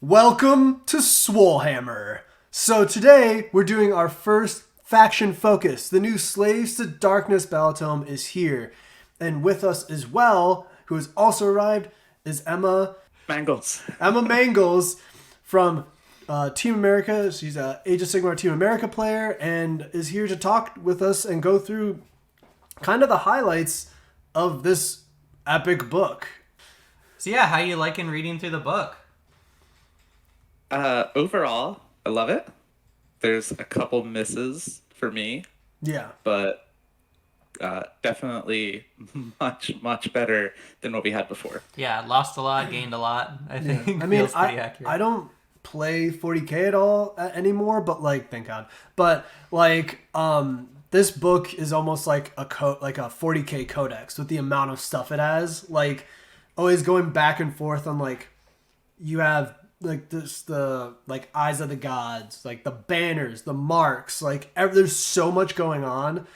Welcome to Swolehammer. So today we're doing our first faction focus. The new Slaves to Darkness Battletome is here. And with us as well, who has also arrived, is Emma Mangels. Emma Mangels from Team America. She's a Age of Sigmar Team America player and is here to talk with us and go through kind of the highlights of this epic book. So yeah, how you liking reading through the book? Overall, I love it. There's a couple misses for me, Yeah. but definitely much better than what we had before. Yeah, lost a lot, gained a lot. I think. I mean, feels pretty accurate. I don't play 40k at all anymore, but like, thank God. But like, this book is almost like a 40k codex with the amount of stuff it has. Like, always going back and forth on like, you have like the like eyes of the gods, like the banners, the marks, like there's so much going on,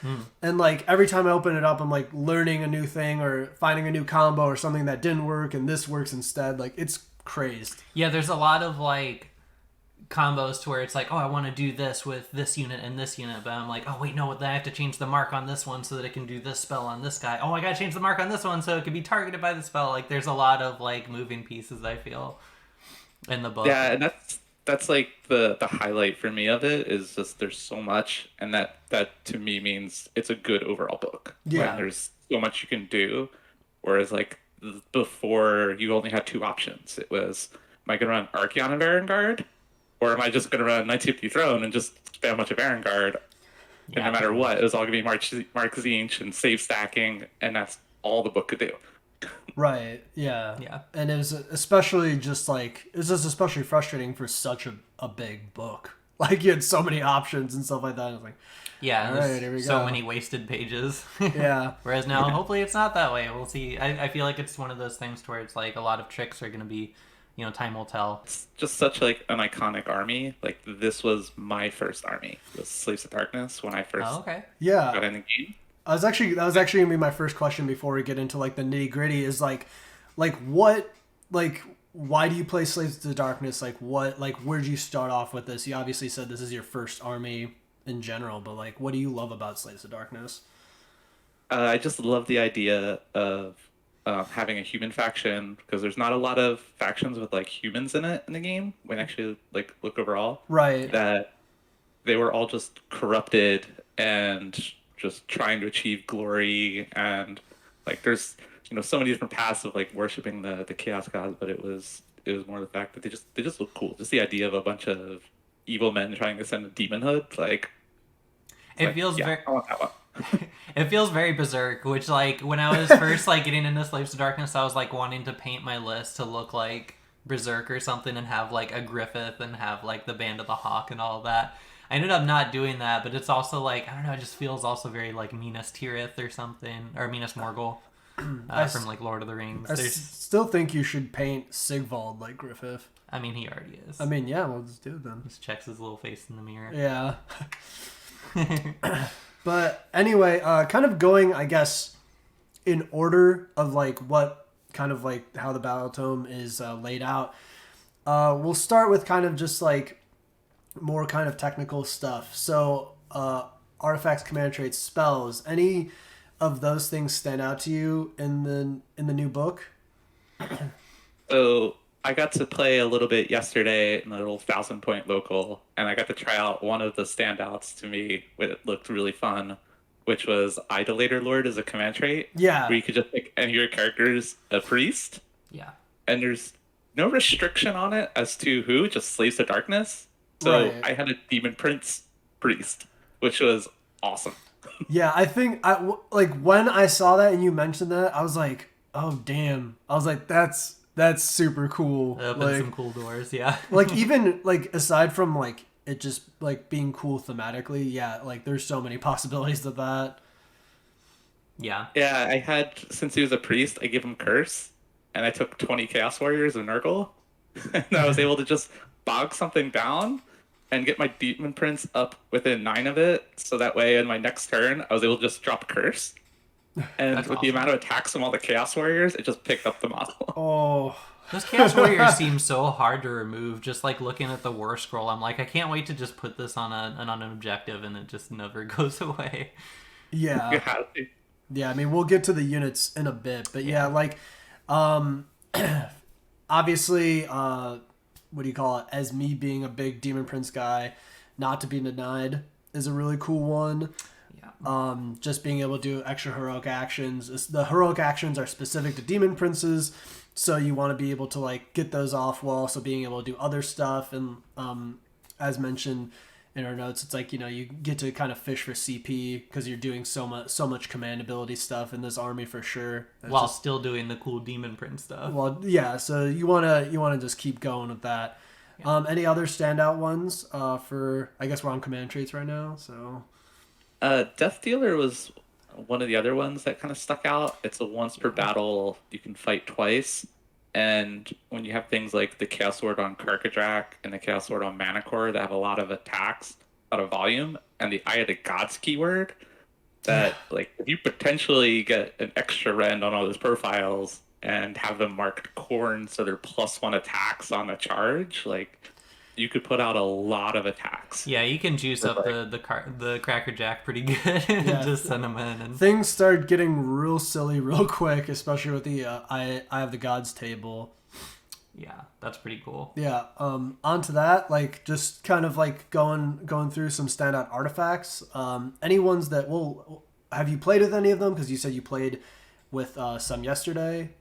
and like every time I open it up, I'm like learning a new thing or finding a new combo or something that didn't work and this works instead. Like it's crazed. Yeah, there's a lot of like combos to where it's like, oh, I want to do this with this unit and this unit, but I'm like, oh wait, no, I have to change the mark on this one so that it can do this spell on this guy. Oh, I gotta change the mark on this one so it can be targeted by the spell. Like there's a lot of like moving pieces, I feel, in the book. Yeah, and that's like the highlight for me of it is just there's so much, and that to me means it's a good overall book. Yeah. When there's so much you can do, whereas like before you only had two options. It was, am I gonna run Archaon and Vanguard, or am I just gonna run Knights of the Throne and just spam a bunch of Vanguard? And Yeah, no matter what, it was all gonna be Mark Zinch and save stacking, and that's all the book could do. Right. Yeah. Yeah. And it was especially especially frustrating for such a big book. Like you had so many options and stuff like that. I was like, Yeah, all there's right, here we so go. many wasted pages. Yeah. Whereas now, hopefully, it's not that way. We'll see. I feel like it's one of those things to where it's like a lot of tricks are going to be, time will tell. It's just such like an iconic army. Like this was my first army, was Slaves of Darkness when I first Oh, okay. Yeah. got in the game. That was actually gonna be my first question before we get into like the nitty gritty. Is what why do you play Slaves to the Darkness? Where did you start off with this? You obviously said this is your first army in general, but like what do you love about Slaves to Darkness? I just love the idea of having a human faction, because there's not a lot of factions with like humans in it in the game. When actually like look overall, Right. that they were all just corrupted and just trying to achieve glory, and like there's so many different paths of like worshiping the chaos gods, but it was more the fact that they just look cool. Just the idea of a bunch of evil men trying to send a demonhood, like It feels yeah, very. I want that one. It feels very berserk, which like when I was first like getting into Slaves to Darkness, I was like wanting to paint my list to look like berserk or something and have like a Griffith and have like the Band of the Hawk and all of that. I ended up not doing that, but it's also like, I don't know, it just feels also very like Minas Tirith or something, or Minas Morgul from like Lord of the Rings. I still think you should paint Sigvald like Griffith. I mean, he already is. I mean, yeah, we'll just do it then. Just checks his little face in the mirror. Yeah. But anyway, kind of going, I guess, in order of like what kind of like how the Battletome is laid out. We'll start with kind of just like more kind of technical stuff. So, artifacts, command traits, spells. Any of those things stand out to you in the new book? So I got to play a little bit yesterday in a little 1,000-point local, and I got to try out one of the standouts to me. It looked really fun, which was Idolator Lord as a command trait. Yeah. Where you could just pick any of your characters a priest, Yeah. and there's no restriction on it as to who, just Slaves to Darkness. So Right. I had a Demon Prince priest, which was awesome. Yeah, I think when I saw that and you mentioned that, I was like, oh damn! I was like, that's super cool. Open Like, some cool doors, yeah. like even like aside from like it just like being cool thematically, yeah, like there's so many possibilities of that. Yeah. Yeah, I had, since he was a priest, I gave him Curse, and I took 20 Chaos Warriors of Nurgle, and I was able to just bog something down and get my Demon Prince up within 9 of it, so that way in my next turn, I was able to just drop Curse. And That's with the awesome. amount of attacks from all the Chaos Warriors, it just picked up the model. Oh, Those Chaos Warriors seem so hard to remove. Just like looking at the War Scroll, I'm like, I can't wait to just put this on an objective, and it just never goes away. Yeah. Yeah, I mean, we'll get to the units in a bit, but yeah, like, obviously, what do you call it? As me being a big Demon Prince guy, Not To Be Denied is a really cool one. Yeah. Just being able to do extra heroic actions. The heroic actions are specific to Demon Princes, so you want to be able to like get those off while also being able to do other stuff. And as mentioned in our notes, it's like, you know, you get to kind of fish for CP because you're doing so much command ability stuff in this army for sure. While still doing the cool Demon Prince stuff. Well, yeah. So you wanna just keep going with that. Yeah. Any other standout ones for? I guess we're on command traits right now, so. Death Dealer was one of the other ones that kind of stuck out. It's a once per battle, you can fight twice. And when you have things like the Chaos Sword on Karkadrak and the Chaos Sword on Manticore that have a lot of attacks, a lot of volume, and the Eye of the Gods keyword, that like if you potentially get an extra rend on all those profiles and have them marked corn so they're +1 attacks on a charge, like you could put out a lot of attacks. Yeah, you can juice up the Cracker Jack pretty good and just send them in. And things start getting real silly real quick, especially with the Eye of the Gods table. Yeah, that's pretty cool. Yeah. Onto that, like just kind of like going through some standout artifacts. Any ones that have you played with any of them? Because you said you played with some yesterday.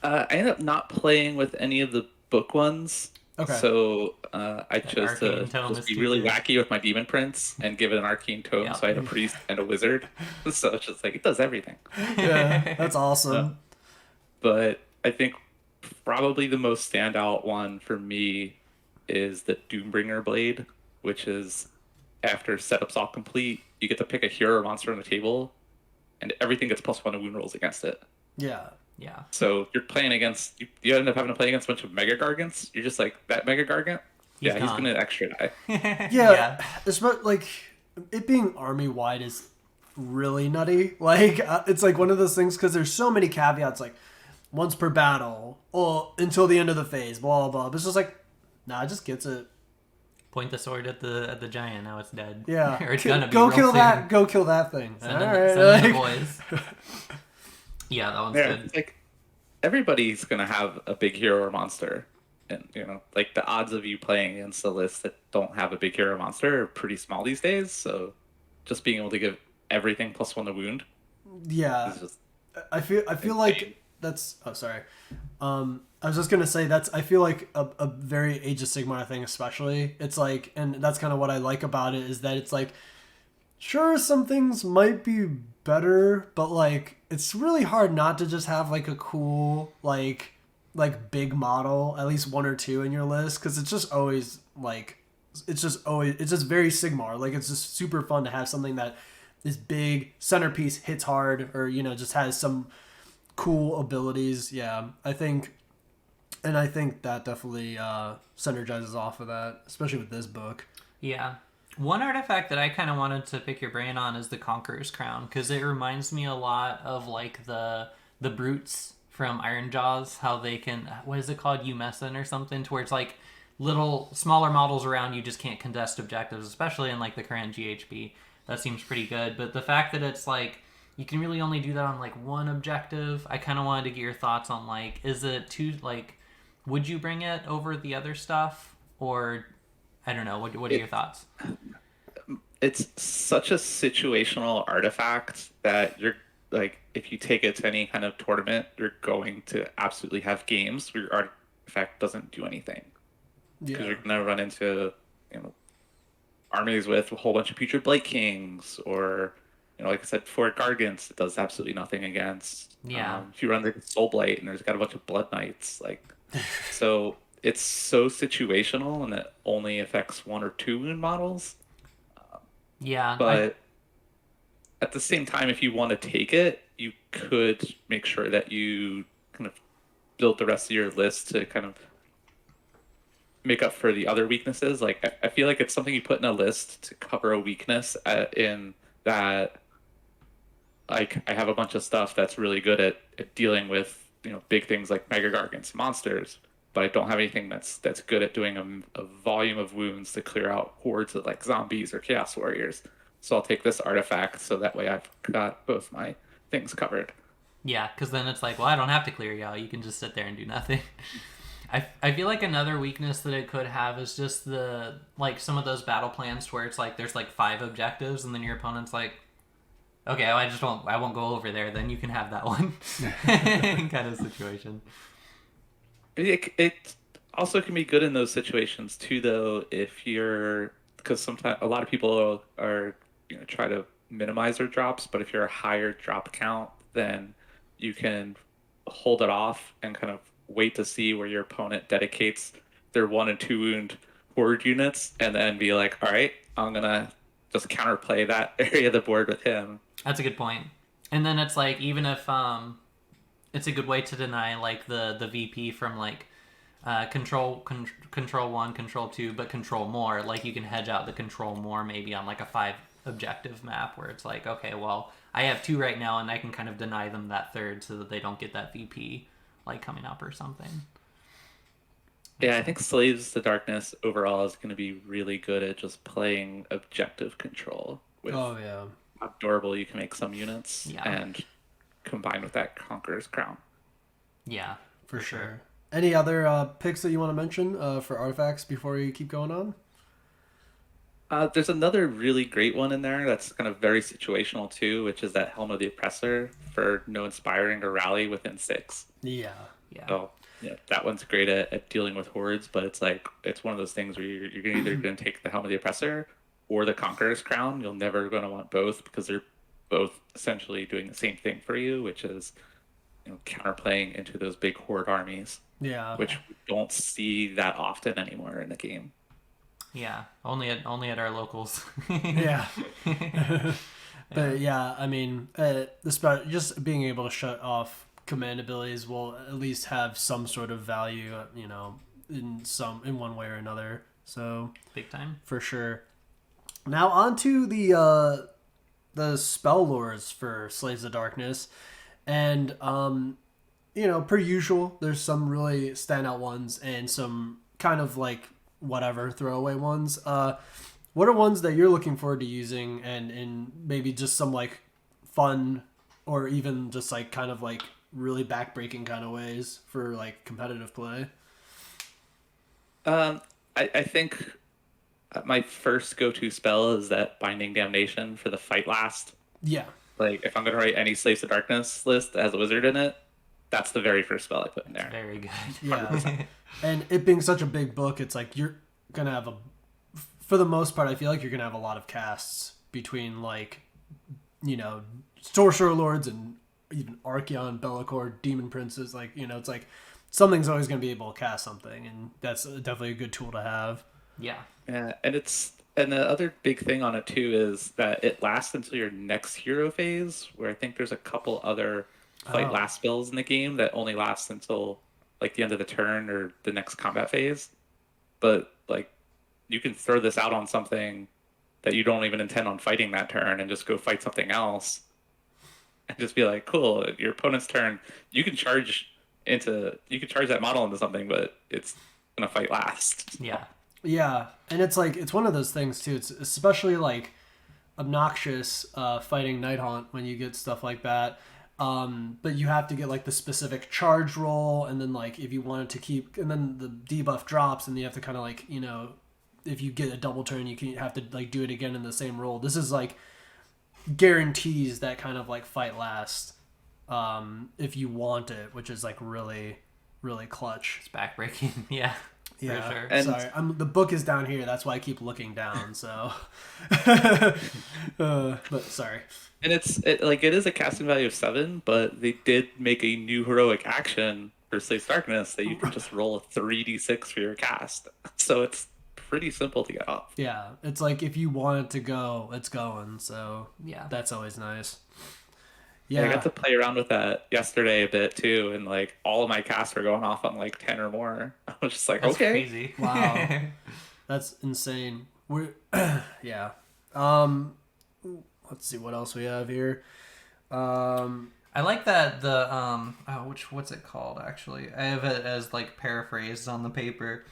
I ended up not playing with any of the book ones. Okay. So I chose to just be really wacky with my Demon Prince and give it an Arcane Tome. Yep. So I had a Priest and a Wizard. So it's just like, it does everything. Yeah, that's awesome. But I think probably the most standout one for me is the Doombringer Blade, which is after setup's all complete, you get to pick a hero or monster on the table, and everything gets +1 to wound rolls against it. Yeah. Yeah. So you're playing against, you end up having to play against a bunch of Mega Gargants. You're just like, that Mega Gargant? He's going to extra die. Yeah. It's like, it being army-wide is really nutty. Like, it's like one of those things, because there's so many caveats, like, once per battle, or until the end of the phase, blah, blah. But it's just like, nah, it just gets it. Point the sword at the giant, now it's dead. Yeah. Or it's gonna be go kill soon. that. Go kill that thing. Send in the boys. Yeah, that one's good. Like, everybody's gonna have a big hero or monster, and you know, like the odds of you playing against a list that don't have a big hero or monster are pretty small these days. So, just being able to give everything +1 to wound. Yeah, is just I feel like that's. Oh, sorry. I was just gonna say I feel like a very Age of Sigmar thing, especially. It's like, and that's kind of what I like about it, is that it's like, sure, some things might be better, but like it's really hard not to just have like a cool like big model, at least 1 or 2 in your list, because it's just always like it's just very Sigmar. Like, it's just super fun to have something that is big, centerpiece, hits hard, or you know, just has some cool abilities. Yeah, I think that definitely synergizes off of that, especially with this book. Yeah. One artifact that I kind of wanted to pick your brain on is the Conqueror's Crown, because it reminds me a lot of like the brutes from Iron Jaws, how they can, what is it called, Umessen or something, to where it's like little smaller models around you just can't contest objectives, especially in like the current GHB. That seems pretty good, but the fact that it's like you can really only do that on like one objective, I kind of wanted to get your thoughts on like, is it too, like, would you bring it over the other stuff, or I don't know. What are your thoughts? It's such a situational artifact that you're like, if you take it to any kind of tournament, you're going to absolutely have games where your artifact doesn't do anything. Because you're going to run into, you know, armies with a whole bunch of Putrid Blight Kings, or, you know, like I said before, Gargants, it does absolutely nothing against. Yeah. If you run the Soul Blight and there's got a bunch of Blood Knights, like, so it's so situational, and it only affects 1 or 2 wound models. Yeah. But at the same time, if you want to take it, you could make sure that you kind of build the rest of your list to kind of make up for the other weaknesses. Like, I feel like it's something you put in a list to cover a weakness in that, like, I have a bunch of stuff that's really good at dealing with big things like Mega Gargants, monsters, but I don't have anything that's good at doing a volume of wounds to clear out hordes of like zombies or chaos warriors. So I'll take this artifact so that way I've got both my things covered. Yeah, because then it's like, well, I don't have to clear you out. You can just sit there and do nothing. I feel like another weakness that it could have is just some of those battle plans where it's like there's like 5 objectives and then your opponent's like, okay, I won't go over there. Then you can have that one kind of situation. It also can be good in those situations too, though, because sometimes a lot of people are try to minimize their drops, but if you're a higher drop count, then you can hold it off and kind of wait to see where your opponent dedicates their 1 and 2 wound horde units, and then be like, all right, I'm gonna just counterplay that area of the board with him. That's a good point. And then it's like, even if it's a good way to deny like the VP from like control 1, control 2, but control more. Like you can hedge out the control more maybe on like a 5 objective map where it's like, okay, well, I have 2 right now and I can kind of deny them that 3rd so that they don't get that VP like coming up or something. Yeah, I think Slaves to Darkness overall is going to be really good at just playing objective control with Oh yeah. how durable you can make some units, Yeah. and combined with that Conqueror's Crown. Yeah, For sure. Any other picks that you want to mention for artifacts before you keep going on? There's another really great one in there that's kind of very situational too, which is that Helm of the Oppressor for no inspiring or rally within 6. Yeah. Yeah. So yeah, that one's great at dealing with hordes, but it's one of those things where you're either going to take the Helm of the Oppressor or the Conqueror's Crown. You're never going to want both because they're both essentially doing the same thing for you, which is counterplaying into those big horde armies, Yeah. which we don't see that often anymore in the game. Yeah, only at our locals. Yeah. But yeah, I mean, just being able to shut off command abilities will at least have some sort of value, in one way or another. So Big time. for sure. Now on to the spell lores for Slaves of Darkness, and per usual, there's some really standout ones and some kind of like whatever throwaway ones. What are ones that you're looking forward to using, and in maybe just some like fun or even just like kind of like really backbreaking kind of ways for like competitive play? I think my first go-to spell is that Binding Damnation for the fight last. Yeah. Like, if I'm going to write any Slaves to Darkness list that has a wizard in it, that's the very first spell I put in there. Very good. Yeah. And it being such a big book, it's like you're going to have for the most part, I feel like you're going to have a lot of casts between like, Sorcerer Lords and even Archaon, Bellicor, Demon Princes. Like, it's like something's always going to be able to cast something, and that's definitely a good tool to have. Yeah. Yeah, and the other big thing on it too is that it lasts until your next hero phase, where I think there's a couple other fight last spells in the game that only last until like the end of the turn or the next combat phase. But like, you can throw this out on something that you don't even intend on fighting that turn and just go fight something else and just be like, cool, your opponent's turn, you can charge that model into something, but it's gonna fight last. Yeah. Yeah, and it's like it's one of those things too. It's especially like obnoxious fighting Nighthaunt when you get stuff like that. But you have to get like the specific charge roll, and then like if you wanted to keep, and then the debuff drops, and you have to kind of like if you get a double turn, you can have to like do it again in the same roll. This is like guarantees that kind of like fight last if you want it, which is like really, really clutch. It's backbreaking. Yeah. Yeah, for sure. And sorry. The book is down here. That's why I keep looking down. So, but sorry. And it is a casting value of 7, but they did make a new heroic action for Slaves Darkness that you can just roll a 3d6 for your cast. So it's pretty simple to get off. Yeah, it's like if you want it to go, it's going. So Yeah. that's always nice. Yeah, Yeah, I got to play around with that yesterday a bit too, and like all of my casts were going off on like 10 or more. I was just like, That's okay. crazy. Wow. That's insane. We're yeah. Let's see what else we have here. I I like that the what's it called actually? I have it as like paraphrased on the paper.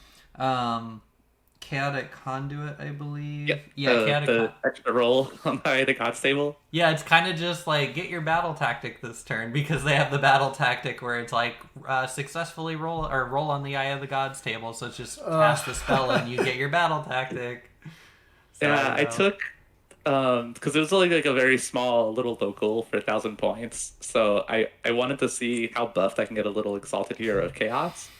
Chaotic Conduit, I believe. Yep. Yeah, The extra roll on the God's table. Yeah, it's kind of just like get your battle tactic this turn because they have the battle tactic where it's like successfully roll on the Eye of the Gods table. So it's just cast the spell and you get your battle tactic. So, yeah, I took because it was only like a very small little local for 1,000 points. So I wanted to see how buffed I can get a little Exalted Hero of Chaos.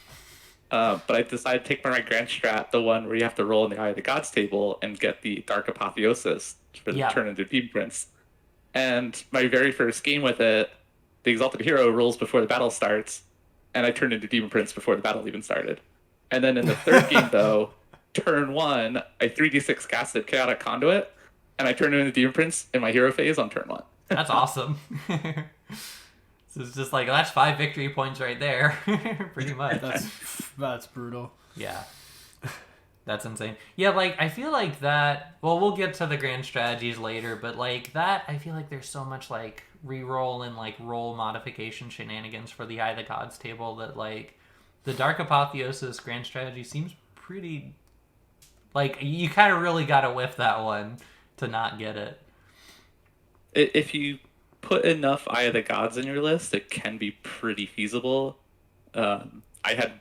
But I decided to take my Grand Strat, the one where you have to roll in the Eye of the Gods table and get the Dark Apotheosis for the turn into Demon Prince. And my very first game with it, the Exalted Hero rolls before the battle starts, and I turned into Demon Prince before the battle even started. And then in the third game, though, turn 1, I 3d6 casted Chaotic Conduit, and I turned into Demon Prince in my hero phase on turn 1. That's awesome. So it's just like, that's 5 victory points right there, pretty much. That's brutal. Yeah. That's insane. Yeah, like, I feel like that... Well, we'll get to the grand strategies later, but, like, that... I feel like there's so much, like, reroll and, like, roll modification shenanigans for the Eye of the Gods table that, like, the Dark Apotheosis grand strategy seems pretty... Like, you kind of really gotta whiff that one to not get it. If you put enough Eye of the Gods in your list, it can be pretty feasible. I had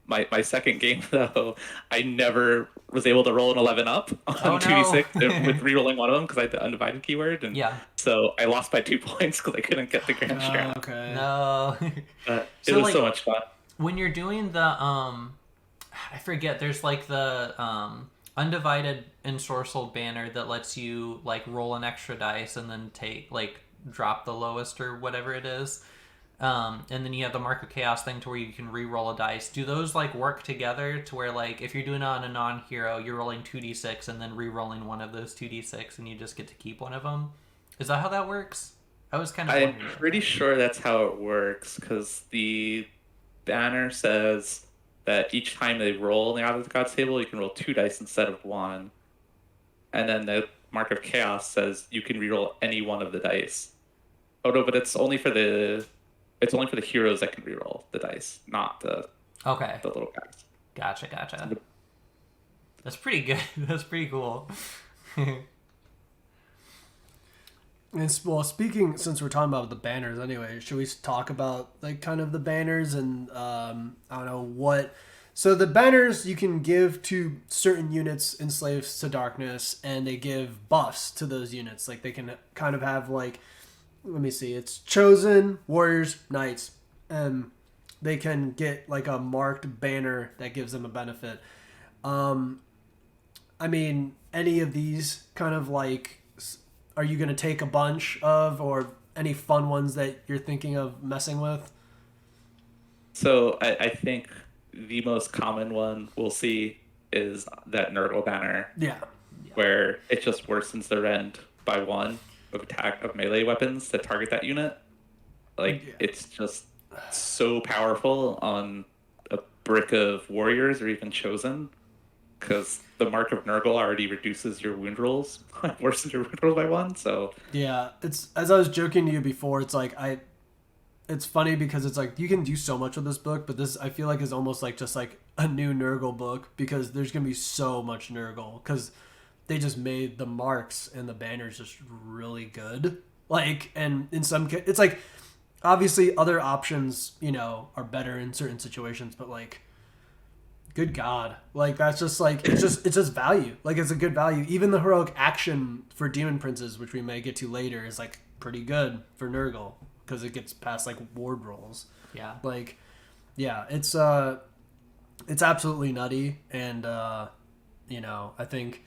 my second game, though, I never was able to roll an 11 up on 2d6 with rerolling one of them because I had the undivided keyword. And so I lost by 2 points because I couldn't get the Grand Strat. Okay. No. It was so much fun. When you're doing the, I forget, there's like the undivided ensorcelled banner that lets you like roll an extra dice and then drop the lowest or whatever it is. And then you have the Mark of Chaos thing to where you can re-roll a dice. Do those like work together to where like if you're doing it on a non-hero, you're rolling 2d6 and then re-rolling one of those 2d6 and you just get to keep one of them? Is that how that works? I was kind of I'm pretty sure that's how it works because the banner says that each time they roll in the Eye of the Gods table, you can roll 2 dice instead of 1. And then the Mark of Chaos says you can re-roll any one of the dice. Oh no, but it's only for the heroes that can re-roll the dice, not the little guys. Gotcha. That's pretty good. That's pretty cool. Well, speaking, since we're talking about the banners anyway, should we talk about like kind of the banners and I don't know what. So the banners you can give to certain units enslaved to darkness, and they give buffs to those units. Like they can kind of have like, let me see, it's chosen, warriors, knights, and they can get like a marked banner that gives them a benefit. I mean, any of these kind of like, are you going to take a bunch of, or any fun ones that you're thinking of messing with? So I think the most common one we'll see is that Nurgle banner. Yeah. Where it just worsens the rend by 1 of attack of melee weapons that target that unit. Like, it's just so powerful on a brick of warriors or even chosen. Because the Mark of Nurgle already reduces your wound rolls, worsens your wound rolls by 1. So yeah, it's, as I was joking to you before, it's like it's funny because it's like you can do so much with this book, but this I feel like is almost like just like a new Nurgle book because there's gonna be so much Nurgle because they just made the marks and the banners just really good. Like, and in some cases, it's like obviously other options, you know, are better in certain situations, but like, good God, like that's just like it's just value. Like it's a good value. Even the heroic action for Demon Princes, which we may get to later, is like pretty good for Nurgle because it gets past like ward rolls. Yeah. Like, yeah, it's absolutely nutty, and you know, I think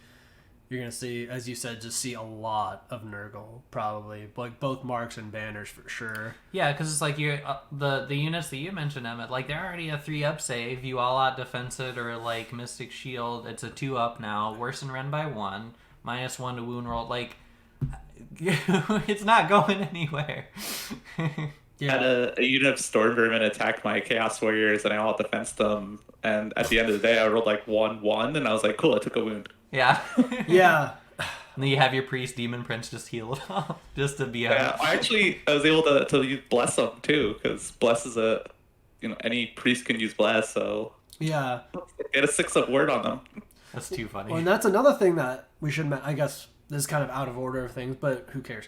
you're gonna see, as you said, just see a lot of Nurgle probably, like both marks and banners for sure. Yeah, because it's like you're the units that you mentioned, Emmett, like they're already a 3-up save. You all out defense it or like Mystic Shield. It's a 2-up now. Worsen rend by 1, -1 to wound roll. Like it's not going anywhere. Yeah. Had a unit of Storm Vermin attack my Chaos Warriors, and I all defensed them. And at the end of the day, I rolled like 1-1, and I was like, cool, I took a wound. Yeah. Yeah. And then you have your priest demon prince just heal it off, just to be Yeah, I was able to use bless them too, because bless is any priest can use bless, so Yeah. get a 6-up word on them. That's too funny. Well, and that's another thing that we should, I guess this is kind of out of order of things, but who cares?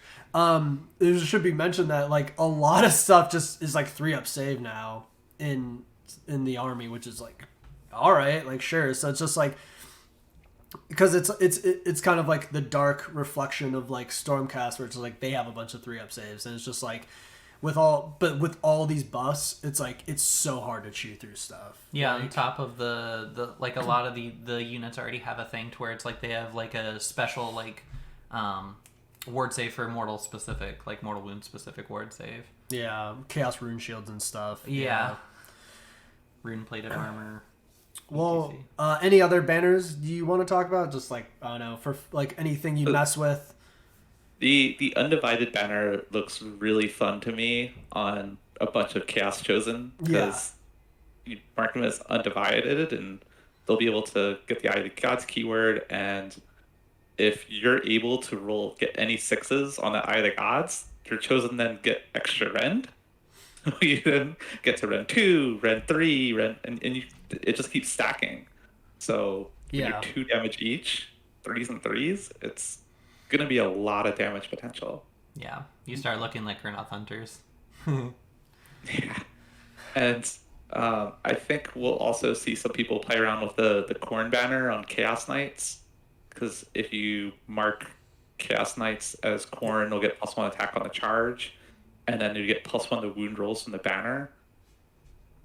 It should be mentioned that like a lot of stuff just is like 3-up save now in the army, which is like, all right, like sure. So it's just like, because it's kind of like the dark reflection of like Stormcast, where it's like they have a bunch of 3-up saves, and it's just like with all these buffs, it's like it's so hard to chew through stuff. Yeah, like, on top of the like a lot of the units already have a thing to where it's like they have like a special like ward save for mortal specific, like mortal wound specific ward save. yeah, chaos rune shields and stuff. Yeah. Rune plated armor. Well, any other banners you want to talk about? Just like, I don't know, for like anything you mess with. The Undivided banner looks really fun to me on a bunch of Chaos Chosen, because you mark them as undivided, and they'll be able to get the Eye of the Gods keyword, and if you're able to get any 6s on that Eye of the Gods, your Chosen then get extra rend. You then get to rend 2, rend 3, and it just keeps stacking. So when you're 2 damage each, 3s and 3s, it's gonna be a lot of damage potential. Yeah, you start looking like Kurnoth Hunters. Yeah, and I think we'll also see some people play around with the Corn banner on Chaos Knights, because if you mark Chaos Knights as Corn, they'll get +1 attack on the charge, and then you get +1 to wound rolls from the banner.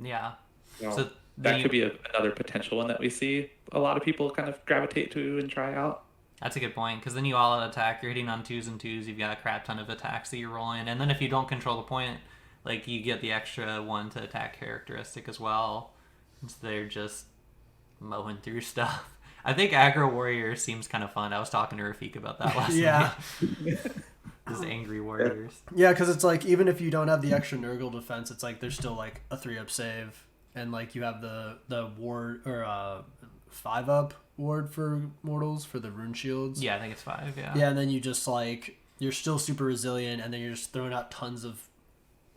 Yeah. So that could be another potential one that we see a lot of people kind of gravitate to and try out. That's a good point, because then you all out attack, you're hitting on 2s and 2s, you've got a crap ton of attacks that you're rolling, and then if you don't control the point, like you get the extra 1 to attack characteristic as well. So they're just mowing through stuff. I think Aggro Warrior seems kind of fun. I was talking to Rafik about that last night. Just angry warriors. Yeah, because it's like, even if you don't have the extra Nurgle defense, it's like there's still like a 3-up save, and like you have the ward or 5-up ward for mortals for the rune shields. Yeah, I think it's 5. Yeah. Yeah, and then you just like you're still super resilient, and then you're just throwing out tons of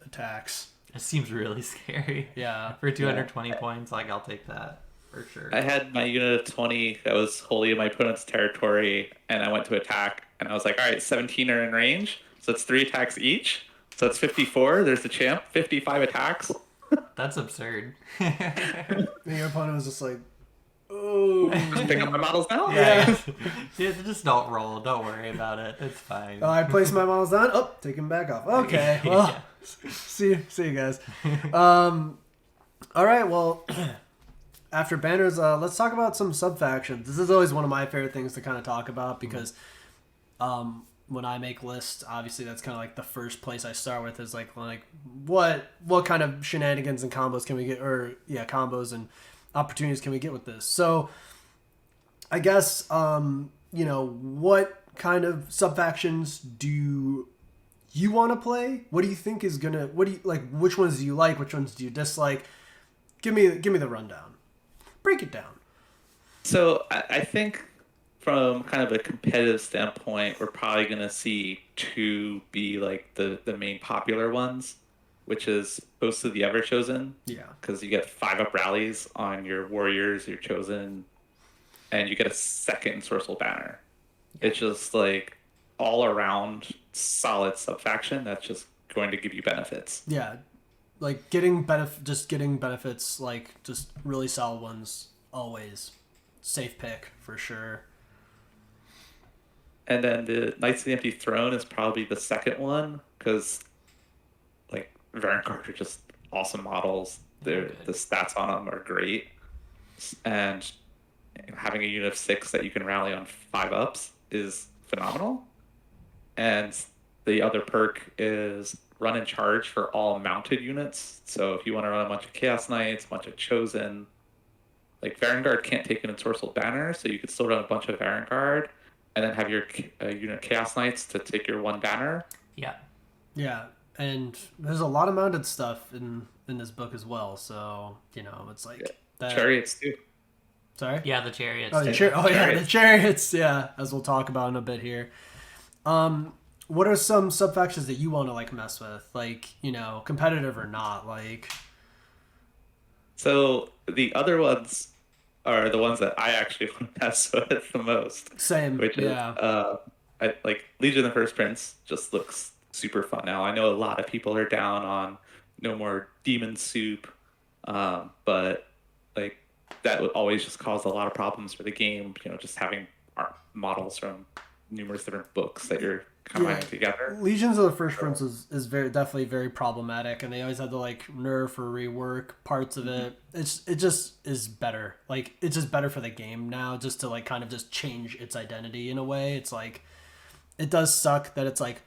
attacks. It seems really scary. Yeah. For 220 points, like I'll take that for sure. I had my unit of 20 that was wholly in my opponent's territory, and I went to attack, and I was like, all right, 17 are in range, so it's 3 attacks each. So it's 54. There's the champ, 55 attacks. That's absurd. And your opponent was just like, oh. Just pick up my models now? Yeah. Just don't roll. Don't worry about it. It's fine. I place my models down. Oh, take them back off. Okay. Well, Yeah. see you guys. All right. Well, after banners, let's talk about some subfactions. This is always one of my favorite things to kind of talk about, because when I make lists, obviously that's kind of like the first place I start with, is like what kind of shenanigans and combos can we get, or combos and opportunities can we get with this? So I guess what kind of subfactions do you want to play? What do you think is gonna, what do you like, which ones do you like, which ones do you dislike? Give me the rundown. Break it down. So I think from kind of a competitive standpoint, we're probably going to see 2 be like the main popular ones, which is Host of the Everchosen. Yeah. Because you get 5-up rallies on your warriors, your chosen, and you get a second Sorceral banner. It's just like all around solid subfaction that's just going to give you benefits. Yeah. Like getting benefits, like just really solid ones, always. Safe pick for sure. And then the Knights of the Empty Throne is probably the second one, because like Vanguard are just awesome models. The stats on them are great, and having a unit of 6 that you can rally on 5-ups is phenomenal. And the other perk is Run and Charge for all mounted units. So if you want to run a bunch of Chaos Knights, a bunch of Chosen, like Vanguard can't take an Ensorcelled banner, so you could still run a bunch of Vanguard, and then have your unit of Chaos Knights to take your 1 banner. Yeah. Yeah, and there's a lot of mounted stuff in this book as well, so it's like that. Chariots too. Sorry? Yeah, the chariots. Oh, too. yeah, the chariots. Yeah, as we'll talk about in a bit here. What are some subfactions that you want to like mess with, like, you know, competitive or not? Like, So the other ones are the ones that I actually want to mess with the most, same. which is Yeah. like Legion of the First Prince just looks super fun now. I know a lot of people are down on no more demon soup, but like that would always just cause a lot of problems for the game. You know, just having art models from numerous different books that you're combining together. Legions of the First Prince is very definitely very problematic, and they always had to like nerf or rework parts of it. It just is better. Like it's just better for the game now, just to like kind of just change its identity in a way. It's like it does suck that it's like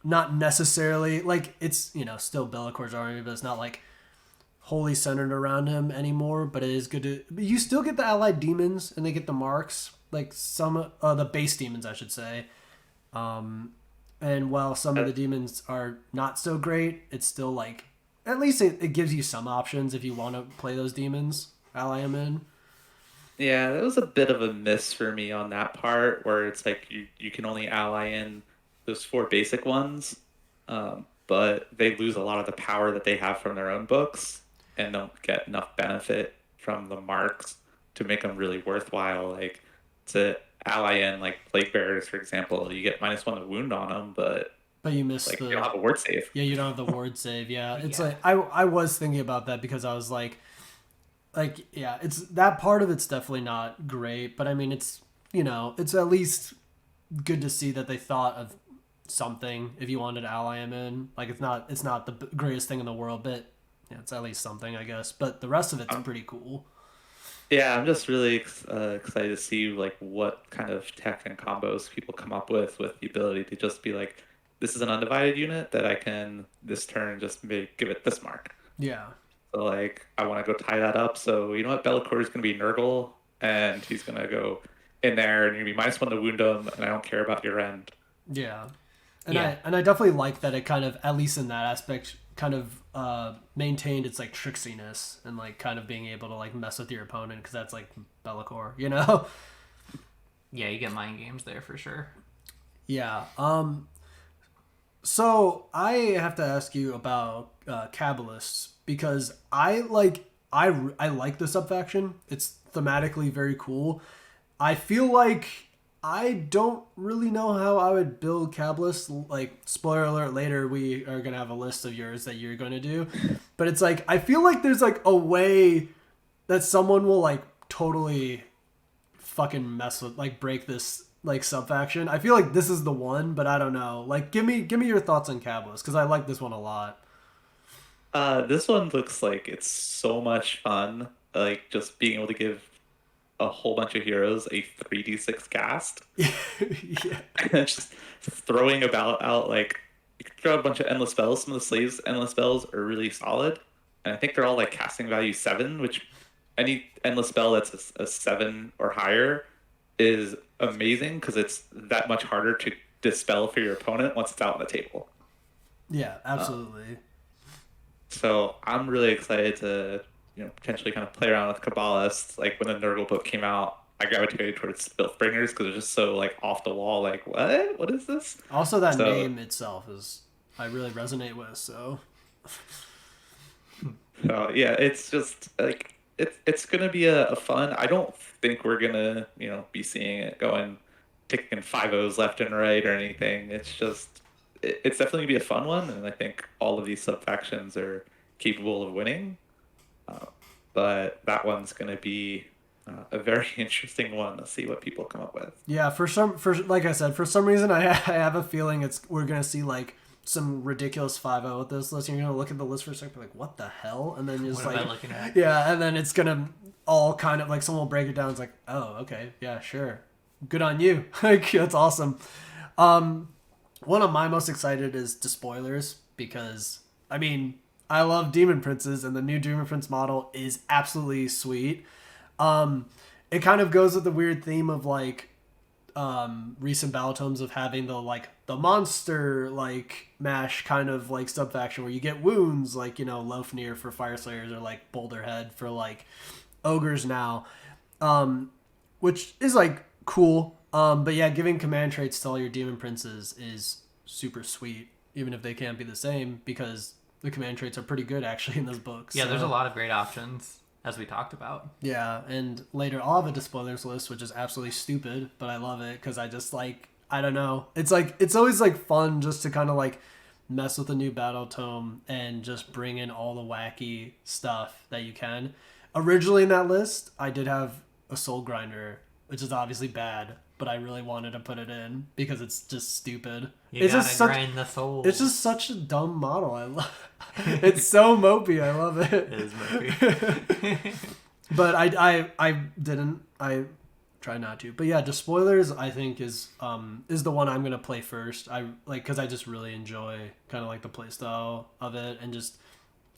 not necessarily like it's, you know, still Bellacor's army, but it's not like wholly centered around him anymore. But it is good to. But you still get the allied demons, and they get the marks, like some the base demons, I should say. And while some of the demons are not so great, it's still like at least it gives you some options if you want to play those demons. Ally them in. Yeah, that was a bit of a miss for me on that part, where it's like you can only ally in those four basic ones, but they lose a lot of the power that they have from their own books and don't get enough benefit from the marks to make them really worthwhile. Like to ally in like Plague Bearers, for example, you get -1 to wound on them, but But you missed like the. you don't have a word save. Yeah, you don't have the ward save. Yeah, it's Yeah. like I was thinking about that because I was like yeah, it's that part of it's definitely not great, but I mean it's, you know, it's at least good to see that they thought of something if you wanted to ally him in. Like it's not the greatest thing in the world, but yeah, it's at least something, I guess. But the rest of it's pretty cool. Yeah, I'm just really excited to see like what kind of tech and combos people come up with the ability to just be like, this is an undivided unit that I can this turn just give it this mark. Yeah. So like I want to go tie that up. So you know what, Bellacore is going to be Nurgle, and he's going to go in there, and you're going to be -1 to wound him, and I don't care about your end. Yeah. And Yeah. I definitely like that it kind of, at least in that aspect, kind of maintained its like tricksiness and like kind of being able to like mess with your opponent, because that's like Bellacore, you know. Yeah, you get mind games there for sure. Yeah. So I have to ask you about Kabbalists, because I like the subfaction. It's thematically very cool. I feel like I don't really know how I would build Kabbalists. Like, spoiler alert, later we are gonna have a list of yours that you're gonna do, but it's like I feel like there's like a way that someone will like totally fucking mess with, like, break this like subfaction. I feel like this is the one, but I don't know. Like, give me your thoughts on Kabbalists, because I like this one a lot. This one looks like it's so much fun. Like just being able to give a whole bunch of heroes a 3d6 cast, Yeah. and just throwing about out like you can throw a bunch of endless spells. Some of the slaves endless spells are really solid, and I think they're all like casting value 7, which any endless spell that's a 7 or higher is amazing because it's that much harder to dispel for your opponent once it's out on the table. Yeah, absolutely. So I'm really excited to, you know, potentially kind of play around with Kabbalists. Like when the Nurgle book came out, I gravitated towards Spellbringers because it's just so like off the wall. Like what is this? Also, that So- name itself is I really resonate with. So So yeah, it's just like it's gonna be a fun. I don't think we're gonna, you know, be seeing it going taking 5-0s left and right or anything. It's just it's definitely gonna be a fun one, and I think all of these subfactions are capable of winning. But that one's gonna be a very interesting one to see what people come up with. yeah, for like I said, for some reason I have a feeling we're gonna see like some ridiculous 5-0 with this list. You're gonna look at the list for a second, be like, what the hell? And then just What am like I looking at? yeah, and then it's gonna all kind of like someone will break it down. It's like, oh, okay, yeah, sure, good on you. Like, that's awesome. One of my most excited is Despoilers, because I mean I love Demon Princes, and the new Demon Prince model is absolutely sweet. It kind of goes with the weird theme of like recent Battletomes of having the monster like mash kind of like subfaction where you get wounds, like, you know, Lofnir for Fire Slayers or like Boulderhead for like ogres now. which is like cool. But yeah, giving command traits to all your demon princes is super sweet, even if they can't be the same, because the command traits are pretty good actually in this book. Yeah, so. there's a lot of great options, as we talked about. Yeah, and later I'll have a spoilers list, which is absolutely stupid, but I love it because I just like, I don't know. It's like, it's always like fun just to kind of like mess with a new Battletome and just bring in all the wacky stuff that you can. Originally in that list, I did have a Soul Grinder, which is obviously bad, but I really wanted to put it in because it's just stupid. You It's gotta just grind the soul. It's just such a dumb model. I love. It's so mopey. I love it. It is mopey. But I didn't. I try not to. But yeah, just spoilers. I think is the one I'm gonna play first. I like because I just really enjoy kind of like the play style of it, and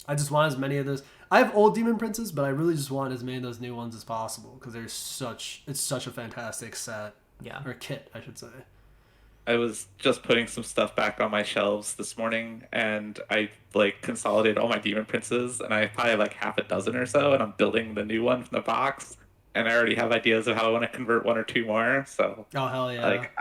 I just want as many of those. I have old Demon Princes, but I really just want as many of those new ones as possible because it's such a fantastic set. Yeah. Or kit, I should say. I was just putting some stuff back on my shelves this morning, and I like consolidated all my demon princes, and I probably have like half a dozen or so, and I'm building the new one from the box, and I already have ideas of how I want to convert one or two more. So, Oh hell yeah! like,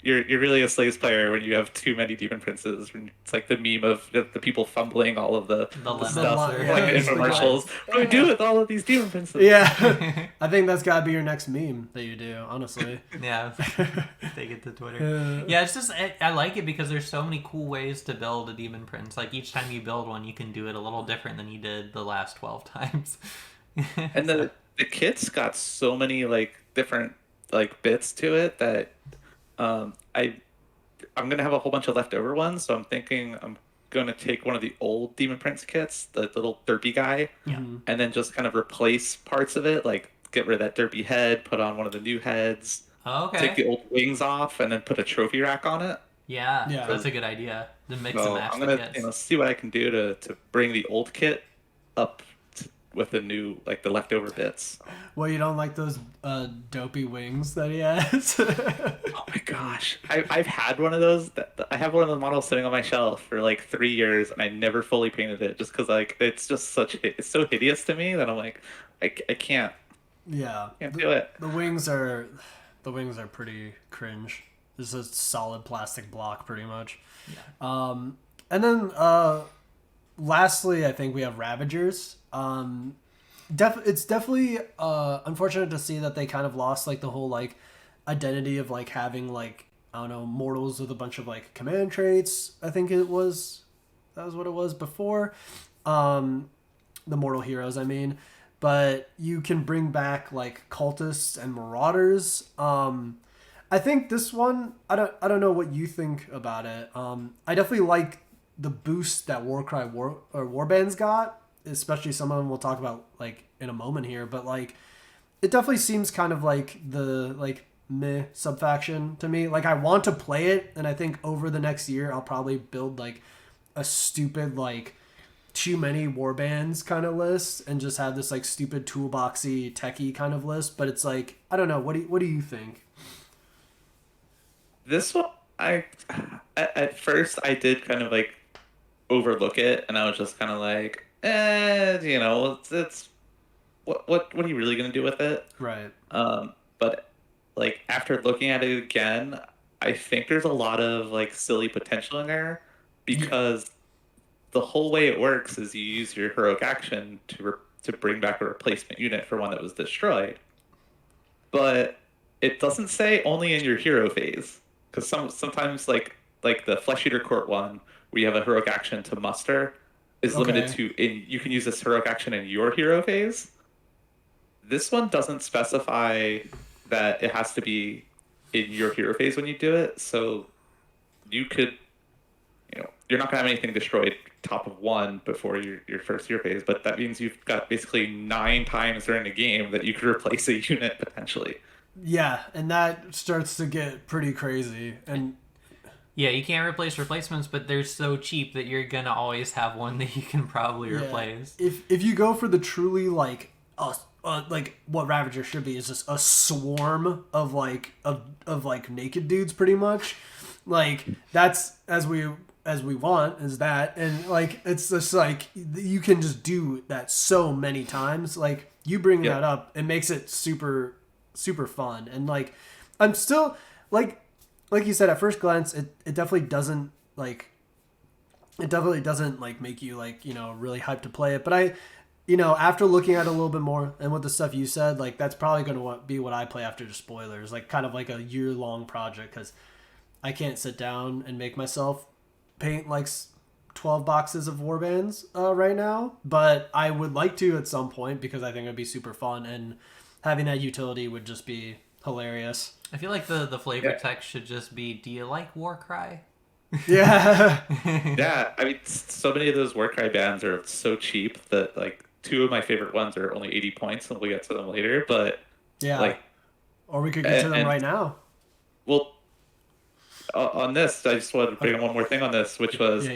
you're really a slaves player when you have too many demon princes. It's like the meme of the people fumbling all of the lemon stuff, or- like it's the infomercials. What do we do with all of these demon princes? Yeah, I think that's gotta be your next meme that you do. Honestly. Yeah, take it to Twitter. Yeah, it's just I like it because there's so many cool ways to build a demon prince. Like each time you build one, you can do it a little different than you did the last 12 times. And the kit's got so many like different like bits to it that I'm gonna have a whole bunch of leftover ones. So I'm thinking I'm gonna take one of the old Demon Prince kits, the little derpy guy, and then just kind of replace parts of it, like get rid of that derpy head, put on one of the new heads. Oh, okay. Take the old wings off, and then put a trophy rack on it. Yeah, Yeah. that's a good idea. To mix So and match I'm the gonna kits. see what I can do to bring the old kit up with the new, like the leftover bits. Well, you don't like those dopey wings that he has? Oh my gosh, I've had one of those. I have one of the models sitting on my shelf for like 3 years, and I never fully painted it just because like it's so hideous to me that I'm like I can't Yeah. do it. The wings are pretty cringe. It's a solid plastic block, pretty much. Yeah. And then lastly, I think we have Ravagers. It's definitely unfortunate to see that they kind of lost like the whole like identity of like having like, I don't know, mortals with a bunch of like command traits. I think that was what it was before. The mortal heroes, I mean. But you can bring back like cultists and marauders. I think this one, I don't know what you think about it. I definitely like the boost that Warcry Warbands got, especially some of them we'll talk about like in a moment here. But like, it definitely seems kind of like the like meh subfaction to me. Like I want to play it, and I think over the next year I'll probably build like a stupid like too many warbands kind of list and just have this like stupid toolboxy techie kind of list. But it's like, I don't know. What do you think? This one, at first I did kind of like overlook it, and I was just kind of like, it's what are you really gonna do with it? Right. But like after looking at it again, I think there's a lot of like silly potential in there because the whole way it works is you use your heroic action to bring back a replacement unit for one that was destroyed, but it doesn't say only in your hero phase. Because sometimes like the Flesh Eater Court one, where you have a heroic action to muster, is limited to you can use this heroic action in your hero phase. This one doesn't specify that it has to be in your hero phase when you do it. So you could, you're not gonna have anything destroyed top of 1 before your first hero phase, but that means you've got basically 9 times during the game that you could replace a unit potentially. Yeah, and that starts to get pretty crazy. And yeah, you can't replace replacements, but they're so cheap that you're gonna always have one that you can probably replace. If you go for the truly like like what Ravager should be is just a swarm of like naked dudes, pretty much. Like that's as as we want is that, and like it's just like you can just do that so many times. Like you bring that up, it makes it super fun. And like I'm still like you said at first glance, it definitely doesn't like make you like, you know, really hyped to play it. But I, you know, after looking at it a little bit more and with the stuff you said, like that's probably going to be what I play after the spoilers, like kind of like a year-long project, because I can't sit down and make myself paint like 12 boxes of warbands right now, but I would like to at some point because I think it'd be super fun, and having that utility would just be hilarious. I feel like the flavor text should just be, do you like Warcry? Yeah. Yeah, I mean, so many of those Warcry bands are so cheap that like two of my favorite ones are only 80 points, and we'll get to them later. But Yeah. like, or we could get to them right now. Well, on this, I just wanted to bring in one more thing on this, which was,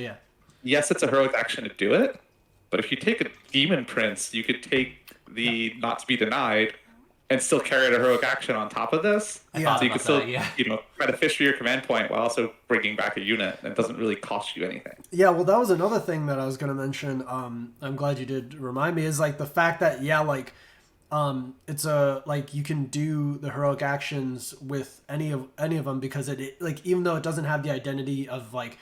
yes, it's a heroic action to do it, but if you take a Demon Prince, you could take the Not To Be Denied and still carry out a heroic action on top of this. Yeah. So you could still, you know, try to fish for your command point while also bringing back a unit, and it doesn't really cost you anything. Yeah, well, that was another thing that I was going to mention. I'm glad you did remind me, is like the fact that, it's a, like, you can do the heroic actions with any of them, because it like, even though it doesn't have the identity of like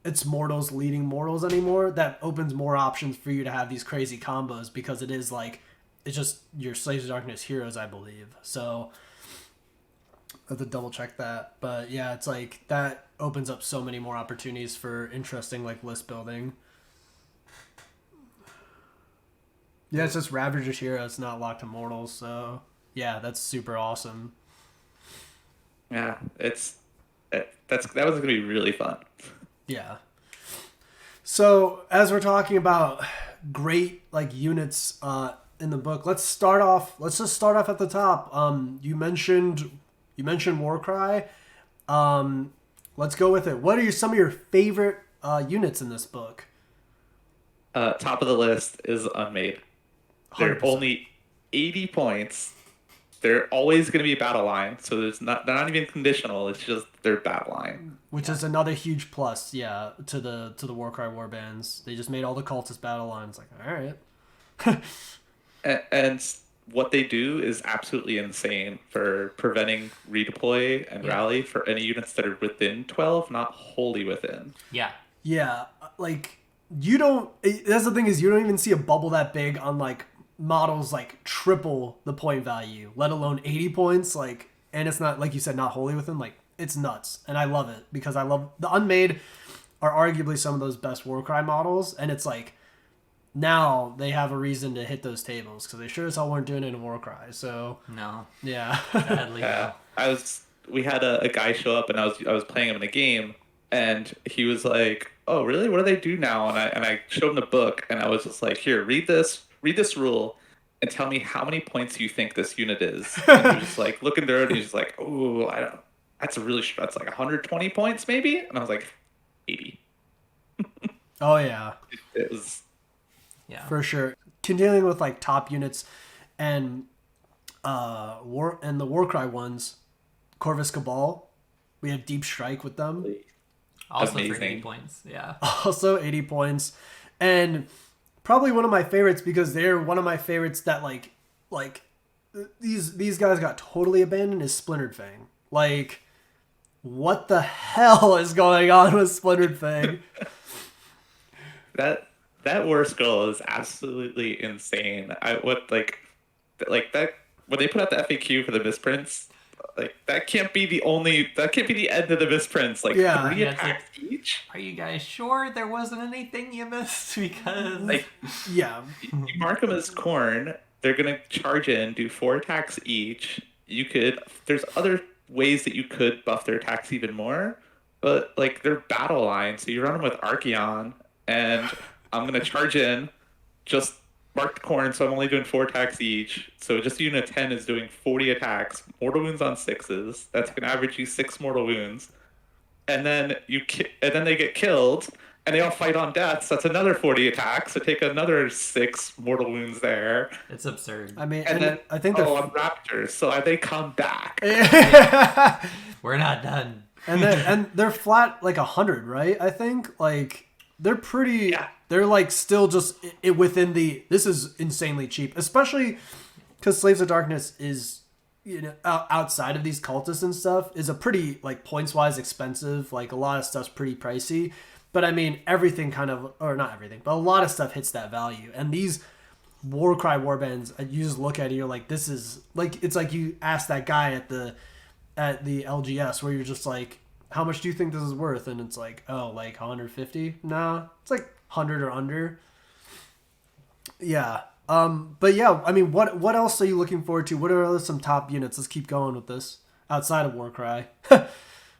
it's mortals leading mortals anymore, that opens more options for you to have these crazy combos, because it is like, it's just your Slaves of Darkness heroes, I believe. So I have to double check that. But yeah, it's like that opens up so many more opportunities for interesting like list building. Yeah, it's just Ravager's heroes, not locked to mortals. So yeah, that's super awesome. Yeah, that was gonna be really fun. Yeah. So as we're talking about great like units in the book, let's just start off at the top. You mentioned Warcry. Let's go with it. What are some of your favorite units in this book? Top of the list is Unmade. They're 100%. only 80 points. They're always going to be battle line, so they're not even conditional. It's just their battle line, which is another huge plus, to the Warcry warbands. They just made all the cultist battle lines. Like, all right. and what they do is absolutely insane for preventing redeploy and rally for any units that are within 12, not wholly within. Yeah. Yeah, like you don't. That's the thing, is you don't even see a bubble that big on like models like triple the point value, let alone 80 points. Like, and it's not, like you said, not wholly within. Like, it's nuts, and I love it, because I love the Unmade are arguably some of those best Warcry models, and it's like now they have a reason to hit those tables, because they sure as hell weren't doing it in Warcry. So no, yeah. Sadly, yeah, we had a guy show up, and I was playing him in a game, and he was like, "Oh, really? What do they do now?" And I showed him the book, and I was just like, "Here, read this rule, and tell me how many points you think this unit is." And he was just like looking through it, and he's just like, "Oh, I don't. That's like 120 points, maybe." And I was like, 80. Oh yeah. It was. Yeah, for sure. Continuing with like top units and the Warcry ones, Corvus Cabal, we have Deep Strike with them. also Amazing. for 80 points. Yeah. Also 80 points, and probably one of my favorites, because they're one of my favorites that like these guys got totally abandoned, is Splintered Fang. Like, what the hell is going on with Splintered Fang? That worst girl is absolutely insane. Like that when they put out the FAQ for the misprints, like that can't be the end of the misprints. Like 3 attacks each. Are you guys sure there wasn't anything you missed? Because like you mark them as corn, they're gonna charge in, do 4 attacks each. There's other ways that you could buff their attacks even more, but like they're battle lines, so you run them with Archaon, and I'm going to charge in, just mark the corn, so I'm only doing 4 attacks each. So just a unit of 10 is doing 40 attacks, mortal wounds on 6s. That's going to average you 6 mortal wounds. And then they get killed, and they all fight on death, so that's another 40 attacks, so take another 6 mortal wounds there. It's absurd. I mean, and then, I think I'm Raptors, so they come back. We're not done. and they're flat like 100, right? I think like they're pretty. Yeah. They're like still just within the. This is insanely cheap, especially because Slaves of Darkness is, you know, outside of these cultists and stuff, is a pretty like points wise expensive. Like a lot of stuff's pretty pricey, but I mean everything kind of, or not everything, but a lot of stuff hits that value. And these Warcry warbands, you just look at it, you're like, this is like, it's like you ask that guy at the LGS where you're just like, how much do you think this is worth? And it's like, oh, like 150? No, it's like 100 or under. Yeah. But yeah, I mean, what else are you looking forward to? What are some top units? Let's keep going with this outside of Warcry.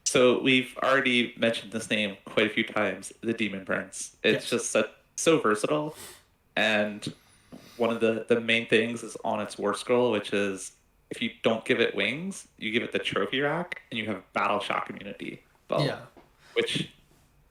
So we've already mentioned this name quite a few times, the Demon Prince. It's Yes. just so versatile, and one of the main things is on its war scroll, which is if you don't give it wings, you give it the trophy rack, and you have battle shock immunity. Well, Yeah. which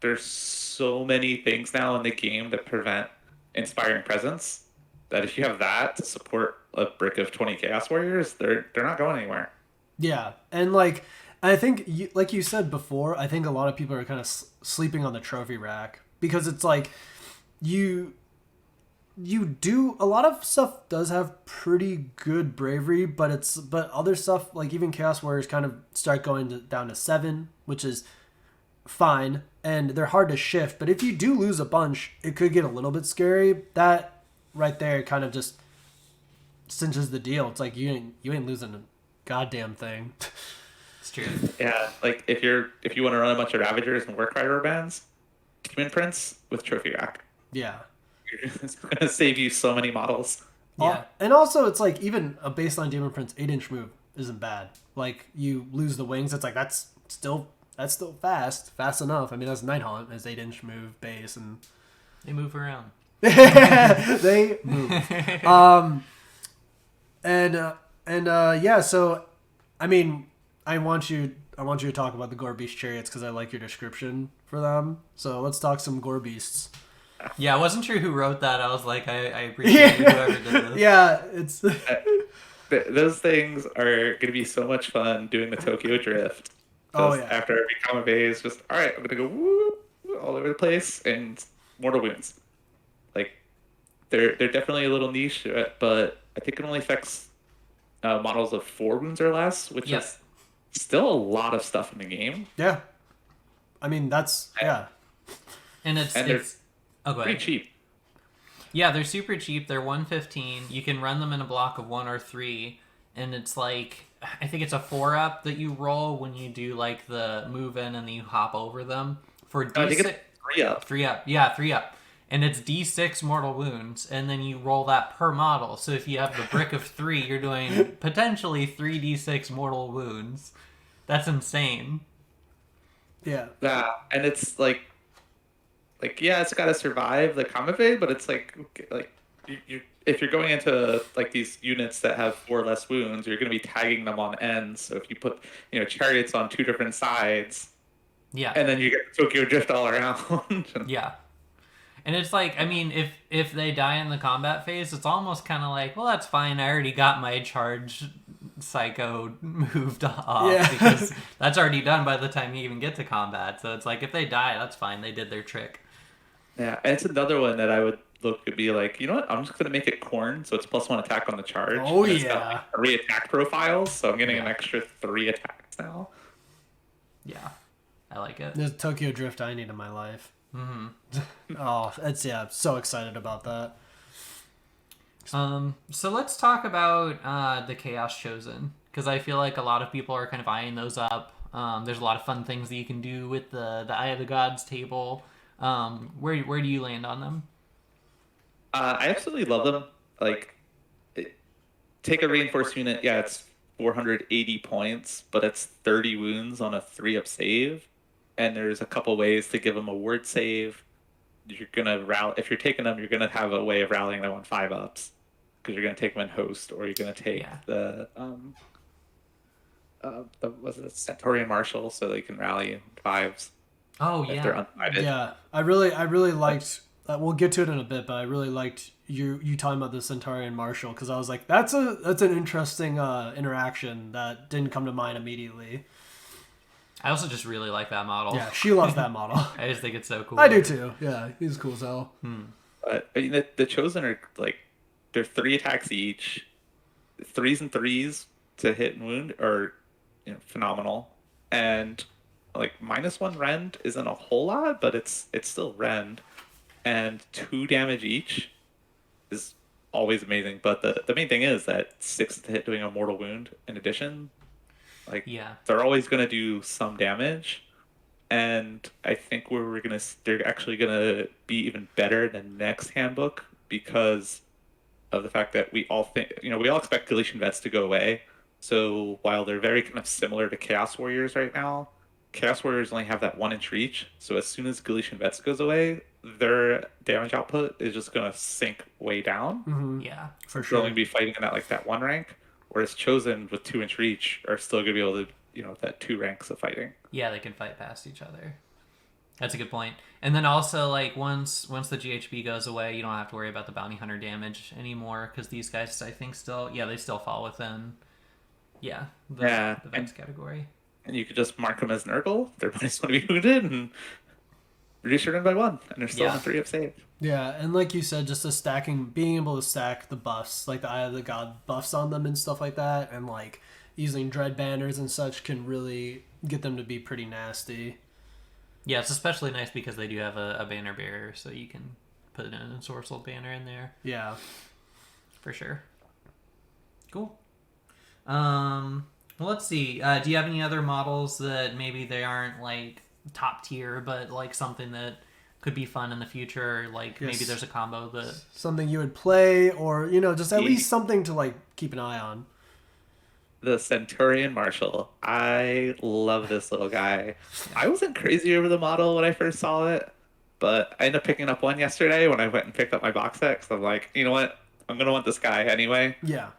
there's so many things now in the game that prevent inspiring presence that if you have that to support a brick of 20 Chaos Warriors, they're not going anywhere. Yeah, and like I think, like you said before, I think a lot of people are kind of sleeping on the trophy rack because it's like you do a lot of stuff does have pretty good bravery, but other stuff like even Chaos Warriors kind of start going down to 7, which is fine, and they're hard to shift. But if you do lose a bunch, it could get a little bit scary. That right there kind of just cinches the deal. It's like you ain't losing a goddamn thing. It's true. Yeah, like if you want to run a bunch of Ravagers and Warcry bands, Demon Prince with trophy rack. Yeah. It's gonna save you so many models. Yeah. And also it's like even a baseline Demon Prince 8-inch move isn't bad. Like you lose the wings, it's like that's still fast enough. I mean, that's Nighthaunt as 8-inch move base, and They move around. they move. Yeah. So, I mean, I want you to talk about the Gore Beast chariots because I like your description for them. So let's talk some Gore Beasts. Yeah, I wasn't sure who wrote that. I was like, I appreciate whoever did this. Yeah, it's Those things are going to be so much fun doing the Tokyo Drift. Oh, Just yeah. After every common phase, just, all right, I'm going to go woo, all over the place, and mortal wounds. Like, they're definitely a little niche, but I think it only affects models of 4 wounds or less, which Yep. is still a lot of stuff in the game. yeah. I mean, that's yeah. And And it's oh, go Pretty ahead. cheap. Yeah, they're super cheap. They're 115. You can run them in a block of 1 or 3, and it's like I think it's a 4-up that you roll when you do like the move in and then you hop over them for D6. I think it's 3-up. 3-up. Yeah, 3-up. And it's D6 mortal wounds, and then you roll that per model. So if you have the brick of 3, you're doing potentially 3d6 mortal wounds. That's insane. Yeah. Yeah, and it's like yeah, it's got to survive the combat phase, but it's like you if you're going into like these units that have 4 less wounds, you're going to be tagging them on ends. So if you put chariots on 2 different sides, Yeah. and then you get Tokyo Drift all around. Yeah. And it's like, I mean, if they die in the combat phase, it's almost kind of like, well, that's fine. I already got my charge psycho moved off Yeah. because that's already done by the time you even get to combat. So it's like, if they die, that's fine. They did their trick. Yeah, and it's another one that I would look to be like, you know what? I'm just going to make it corn, so it's +1 attack on the charge. Oh, and it's yeah. got, like, 3 attack profiles, so I'm getting an Yeah. extra 3 attacks now. Yeah. I like it. There's Tokyo Drift I need in my life. Oh, so excited about that. So let's talk about the Chaos Chosen, because I feel like a lot of people are kind of eyeing those up. There's a lot of fun things that you can do with the Eye of the Gods table. Where do you land on them? I absolutely love them. Like, take a reinforced unit. Yeah, it's 480 points, but it's 30 wounds on a 3-up save. And there's a couple ways to give them a word save. You're gonna rally if you're taking them. You're gonna have a way of rallying them on 5-ups because you're gonna take them in host, or you're gonna take the was it Centaurian Marshal, so they can rally in 5s. Oh If they're yeah. undivided. Yeah, I really liked. We'll get to it in a bit, but I really liked you talking about the Centaurian Marshal because I was like, that's an interesting interaction that didn't come to mind immediately. I also just really like that model. Yeah, she loves that model. I just think it's so cool. I do too. Yeah, he's cool as hell. But I mean, the Chosen are like they're 3 attacks each, 3s and 3s to hit and wound are phenomenal, and like -1 rend isn't a whole lot, but it's still rend, and 2 damage each is always amazing. But the main thing is that 6 to hit doing a mortal wound in addition, like Yeah. they're always gonna do some damage. And I think they're actually gonna be even better in the next handbook because of the fact that we all think, we all expect deletion vets to go away. So while they're very kind of similar to Chaos Warriors right now, Chaos Warriors only have that 1-inch reach. So as soon as deletion vets goes away, their damage output is just gonna sink way down. Yeah. For They're sure. only gonna be fighting in that 1 rank, whereas Chosen with 2-inch reach are still gonna be able to, that 2 ranks of fighting. Yeah, they can fight past each other. That's a good point. And then also, like, once the GHB goes away, you don't have to worry about the bounty hunter damage anymore, because these guys, I think, they still fall within, the vets category. And you could just mark them as Nurgle. Their body's going to be wounded and reduce your rend by 1, and they're still on 3 up save. Yeah, and like you said, just being able to stack the buffs, like the Eye of the God buffs on them and stuff like that, and like using dread banners and such can really get them to be pretty nasty. Yeah, it's especially nice because they do have a banner bearer, so you can put an ensorcelled banner in there. Yeah. For sure. Cool. Well, let's see. Do you have any other models that maybe they aren't like top tier, but like something that could be fun in the future? Like maybe there's a combo that something you would play, or just at least something to like keep an eye on. The Centurion Marshal. I love this little guy. I wasn't crazy over the model when I first saw it, but I ended up picking up one yesterday when I went and picked up my box set. So I'm like, you know what? I'm gonna want this guy anyway. Yeah.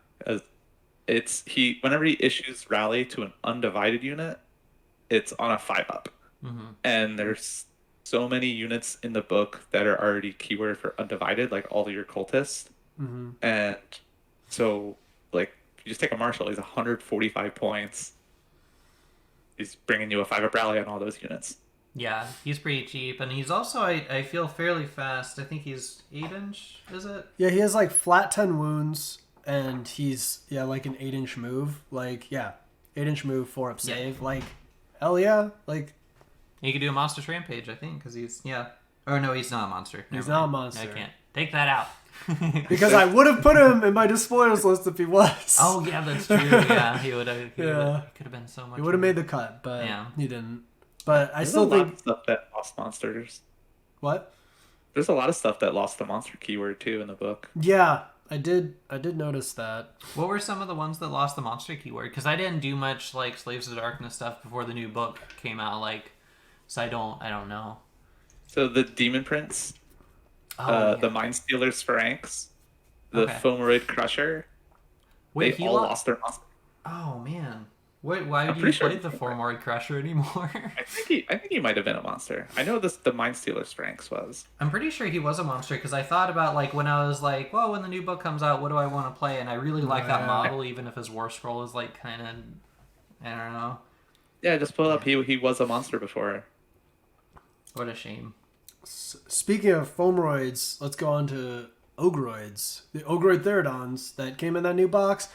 Whenever he issues rally to an undivided unit, it's on a 5-up. And there's so many units in the book that are already keyword for undivided, like all of your cultists. And so like you just take a Marshal, he's 145 points. He's bringing you a 5-up rally on all those units. Yeah, he's pretty cheap, and he's also, I feel, fairly fast. I think he's 8-inch, is it? Yeah, he has like flat 10 wounds, and he's like an 8-inch move. Like 8-inch move, 4-up save. Yeah. Like hell yeah, like he could do a monstrous rampage, I think, because he's Or no, he's not a monster. He's not a monster. I can't take that out. Because I would have put him in my despoils list if he was. Oh yeah, that's true. Yeah, he would have. He could have been so much. He would have made the cut, but he didn't. But I still think a lot of stuff that lost monsters. What? There's a lot of stuff that lost the monster keyword too in the book. Yeah, I did notice that. What were some of the ones that lost the monster keyword? Because I didn't do much like Slaves of Darkness stuff before the new book came out. Like, so I don't know. So the Demon Prince, the Mind Stealer Sphinx, the Fomeroid Crusher. Wait, they all lost their monster. Oh man. Why do you play the Fomeroid Crusher anymore? I think he might have been a monster. I know the Mind Stealer Sphinx was. I'm pretty sure he was a monster because I thought about like when I was like, well, when the new book comes out, what do I want to play? And I really like that model, even if his war scroll is like kind of, I don't know. Yeah, just pull it up. He was a monster before. What a shame. Speaking of Fomeroids, let's go on to Ogroids. The Ogroid Therodons that came in that new box.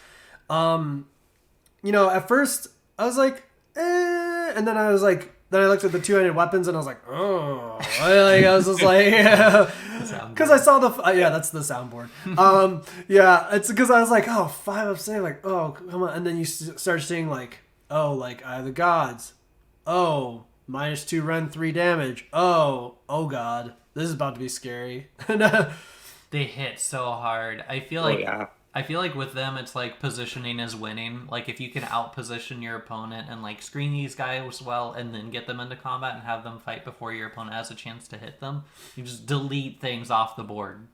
At first I was like, and then I was like, then I looked at the two-handed weapons and I was like, oh, I was just like, because I saw that's the soundboard. It's because I was like, oh, 5-up save, like, oh, come on, and then you start seeing like, oh, like Eye of the Gods, oh, -2 rend 3 damage, oh god, this is about to be scary. They hit so hard. I feel like with them, it's like positioning is winning. Like if you can outposition your opponent and like screen these guys well and then get them into combat and have them fight before your opponent has a chance to hit them, you just delete things off the board.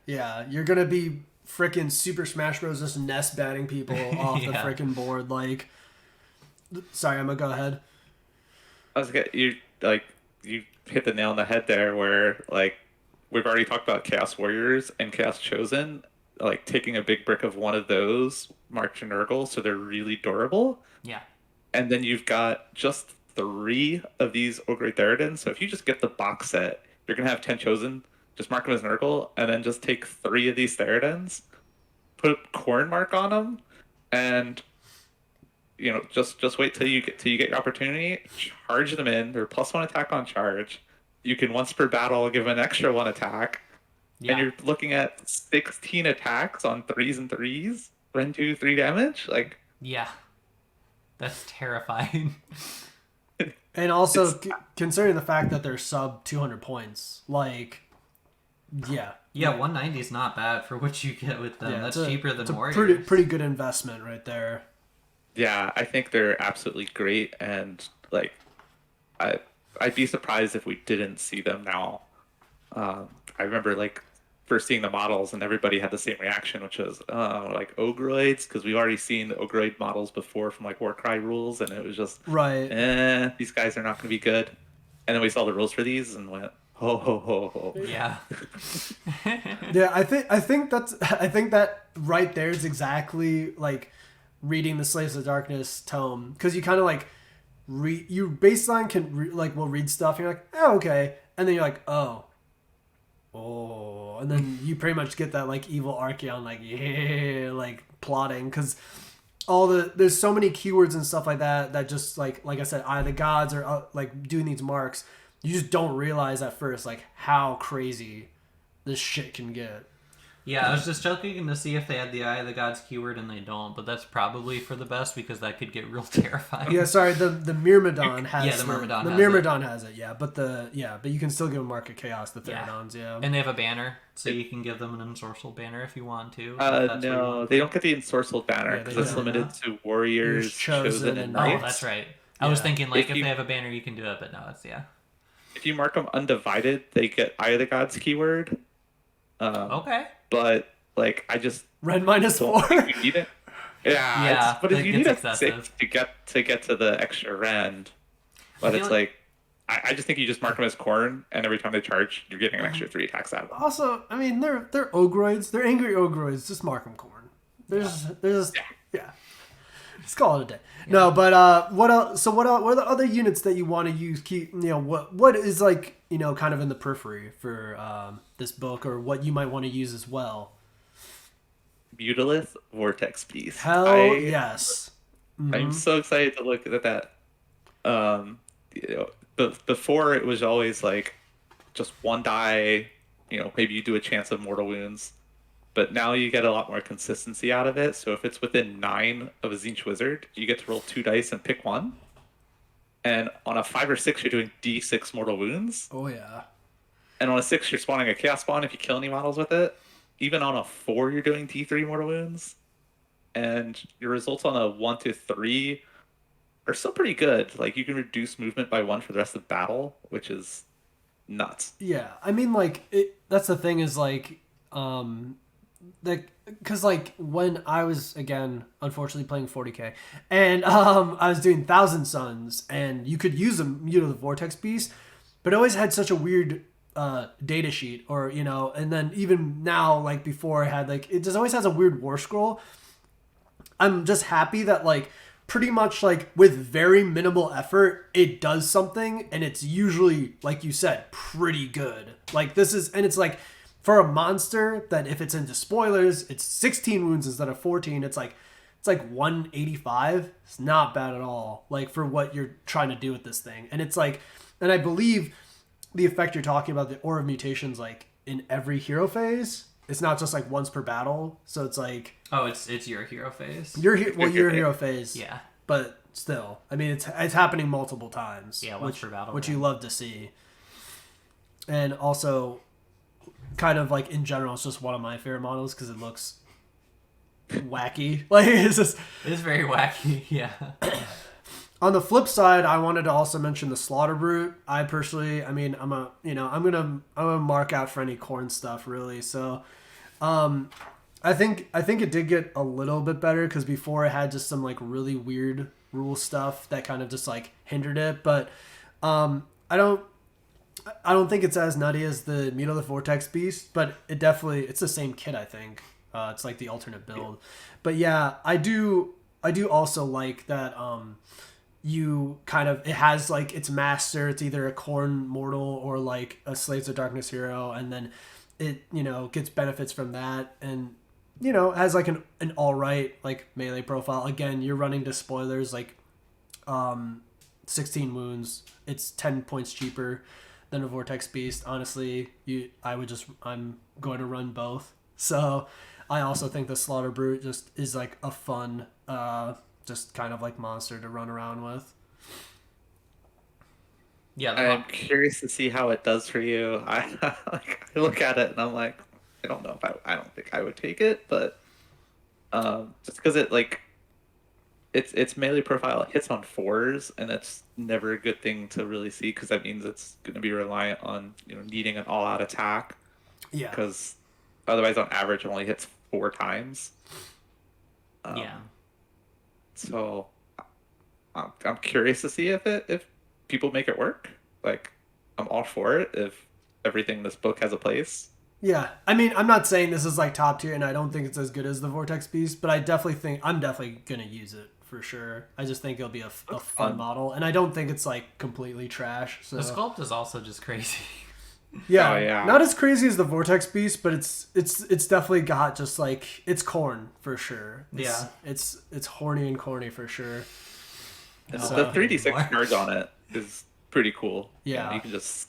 Yeah, you're going to be freaking Super Smash Bros. Just nest batting people off the freaking board. Like, sorry, I'm going to go ahead. I was you hit the nail on the head there where like we've already talked about Chaos Warriors and Chaos Chosen. Like taking a big brick of one of those marked to Nurgle, so they're really durable. Yeah. And then you've got just 3 of these Ogroid Theridans. So if you just get the box set, you're gonna have 10 chosen. Just mark them as Nurgle, and then just take 3 of these Theridans, put a corn mark on them, and just wait till you get your opportunity. Charge them in. They're +1 attack on charge. You can once per battle give an extra 1 attack, and you're looking at 16 attacks on 3s and 3s. Run 2-3 damage. Like, yeah, that's terrifying. And also considering the fact that they're sub 200 points, like, yeah. Yeah, 190 is not bad for what you get with them. Yeah, that's cheaper than Warriors. Pretty good investment right there. Yeah, I think they're absolutely great, and like, I'd be surprised if we didn't see them now. I remember like first seeing the models, and everybody had the same reaction, which was like Ogroids, because we've already seen the Ogroid models before from like Warcry rules, and it was just these guys are not going to be good. And then we saw the rules for these and went, ho ho ho ho. Yeah. Yeah, I think that right there is exactly like reading the Slaves of Darkness tome, because you kind of like you baseline will read stuff and you're like, oh, okay, and then you're like, oh, and then you pretty much get that like evil Archaon like plotting, because there's so many keywords and stuff like that just like I said, Eye of the Gods are like doing these marks. You just don't realize at first like how crazy this shit can get. Yeah, I was just checking to see if they had the Eye of the Gods keyword, and they don't, but that's probably for the best, because that could get real terrifying. Yeah, sorry, the Myrmidon has the Myrmidon has it, yeah, but you can still give them Mark of Chaos, the Theridons, yeah. And they have a banner, so you can give them an ensorcelled banner if you want to. No, they don't get the ensorcelled banner, because it's limited to Warriors, Chosen, and Knights. Oh, that's right. I was thinking, like, if they have a banner, you can do it, but no, it's, If you mark them undivided, they get Eye of the Gods keyword. Okay. But like, I just Red -4. You need it. Yeah, but if you need a 6 to get to the extra rend, but it's like I just think you just mark them as corn, and every time they charge, you're getting an extra 3 attacks out of them. Also, I mean, they're Ogroids, they're angry Ogroids. Just mark them corn. There's Just call it a day. No, but what else? So what are the other units that you want to use? What is like kind of in the periphery for this book, or what you might want to use as well? Mutalith Vortex Beast. Hell yes. Mm-hmm. I'm so excited to look at that. But before it was always like just 1 die. Maybe you do a chance of mortal wounds. But now you get a lot more consistency out of it. So if it's within 9 of a Tzeentch Wizard, you get to roll 2 dice and pick 1. And on a 5 or 6, you're doing D6 mortal wounds. Oh, yeah. And on a 6, you're spawning a Chaos Spawn if you kill any models with it. Even on a 4, you're doing D3 mortal wounds. And your results on a 1 to 3 are still pretty good. Like, you can reduce movement by 1 for the rest of battle, which is nuts. Yeah, I mean, like, that's the thing is, like, because like when I was again unfortunately playing 40k and I was doing Thousand Suns, and you could use the Vortex Beast, but it always had such a weird data sheet, or and then even now, like before, I had like it just always has a weird war scroll. I'm just happy that like pretty much like with very minimal effort it does something, and it's usually, like you said, pretty good. Like this is, and it's like for a monster that if it's into spoilers, it's 16 wounds instead of 14. It's like 185. It's not bad at all. Like for what you're trying to do with this thing. And it's like, and I believe the effect you're talking about, the Aura of Mutations, like in every hero phase. It's not just like once per battle. So it's like, oh, it's your hero phase. Your hero phase. Yeah. But still, I mean, it's happening multiple times. Yeah, once per battle. Which you love to see. And also, kind of like in general, it's just one of my favorite models because it looks wacky. Like it's very wacky. Yeah. On the flip side, I wanted to also mention the Slaughter Brute. I personally, I mean, I'm gonna mark out for any corn stuff really. So, I think it did get a little bit better because before it had just some like really weird rule stuff that kind of just like hindered it. But I don't think it's as nutty as the Mutalith Vortex Beast, but it's the same kit, I think. It's like the alternate build. But yeah, I do also like that you kind of, it has like its master, it's either a Khorne mortal or like a Slaves of Darkness hero, and then it, gets benefits from that, and has like an all right like melee profile. Again, you're running to spoilers, like 16 wounds. It's 10 points cheaper than a Vortex Beast. Honestly, I'm going to run both. So I also think the Slaughter Brute just is like a fun just kind of like monster to run around with. Yeah, I'm curious to see how it does for you. I look at it and I'm like, I don't know if I don't think I would take it, but just because it like its melee profile hits on 4s, and that's never a good thing to really see, because that means it's going to be reliant on needing an all-out attack. Yeah. Because otherwise, on average, it only hits 4 times. Yeah. So I'm curious to see if people make it work. Like, I'm all for it if everything in this book has a place. Yeah, I mean, I'm not saying this is like top tier, and I don't think it's as good as the Vortex Beast, but I'm definitely gonna use it for sure. I just think it'll be a fun model, and I don't think it's like completely trash. So the sculpt is also just crazy. Yeah, oh, yeah, not as crazy as the Vortex Beast, but it's definitely got just like, it's Khorne for sure. It's horny and corny for sure. The 3d6 charge on it is pretty cool. Yeah, you can just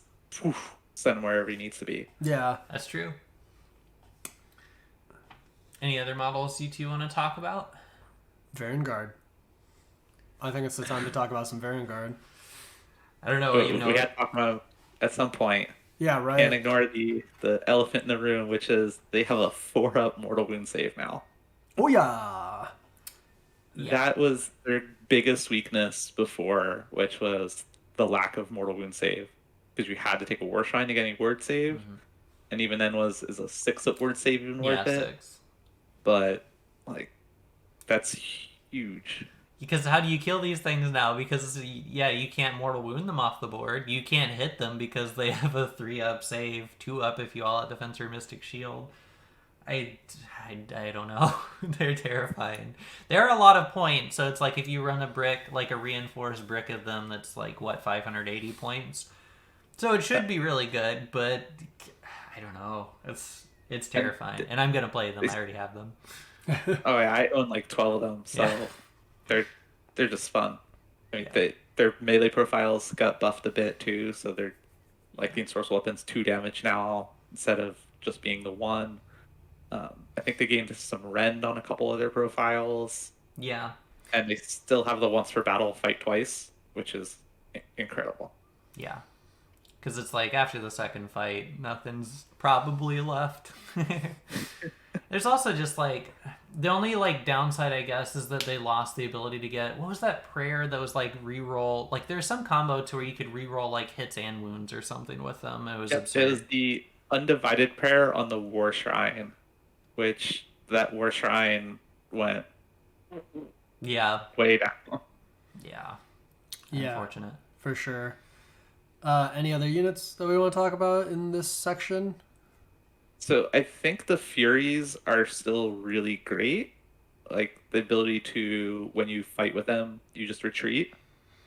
send them wherever he needs to be. Yeah, that's true. Any other models you two want to talk about? Varanguard. I think it's the time to talk about some Varanguard. I don't know. We had to talk about at some point. Yeah, right. Can't ignore the elephant in the room, which is they have a 4-up mortal wound save now. Oh yeah. That was their biggest weakness before, which was the lack of mortal wound save, because you had to take a war shrine to get any word save, and even then is a 6-up word save even worth it? 6. But like, that's huge. Because how do you kill these things now? Because you can't mortal wound them off the board. You can't hit them because they have a 3-up save, 2-up if you all out defense or mystic shield. I don't know. They're terrifying. There are a lot of points, so it's like if you run a brick, like a reinforced brick of them, that's like 580 points. So it should be really good, but I don't know. It's terrifying, and I'm gonna play them. I already have them. Oh yeah, I own like 12 of them, so they're just fun. I mean, their melee profiles got buffed a bit too, so they're like the ensorcel weapons 2 damage now instead of just being the 1. I think they gained some rend on a couple of their profiles. Yeah. And they still have the once per battle fight twice, which is incredible. Yeah. Because it's like after the second fight, nothing's probably left. There's also just like, the only like downside, I guess, is that they lost the ability to get, what was that prayer that was like reroll? Like there's some combo to where you could reroll like hits and wounds or something with them. It was absurd. It was the Undivided prayer on the War Shrine, which that War Shrine went way down. Yeah. Unfortunate. For sure. Any other units that we want to talk about in this section? So I think the Furies are still really great. Like the ability to, when you fight with them, you just retreat.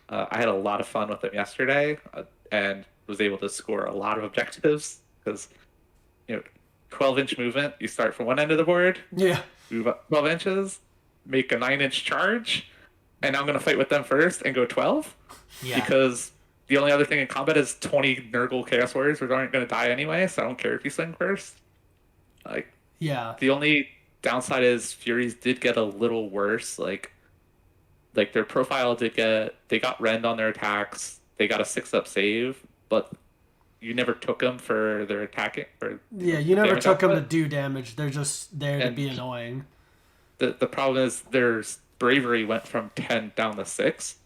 I had a lot of fun with them yesterday, and was able to score a lot of objectives because 12-inch movement, you start from one end of the board, move up 12 inches, make a 9-inch charge, and I'm going to fight with them first and go 12. Because the only other thing in combat is 20 Nurgle Chaos Warriors, which aren't going to die anyway, so I don't care if you swing first. The only downside is Furies did get a little worse. Like their profile they got rend on their attacks, they got a 6-up save, but you never took them for their attacking. You never took them to do damage. They're just there to be annoying. The problem is their bravery went from 10 down to 6.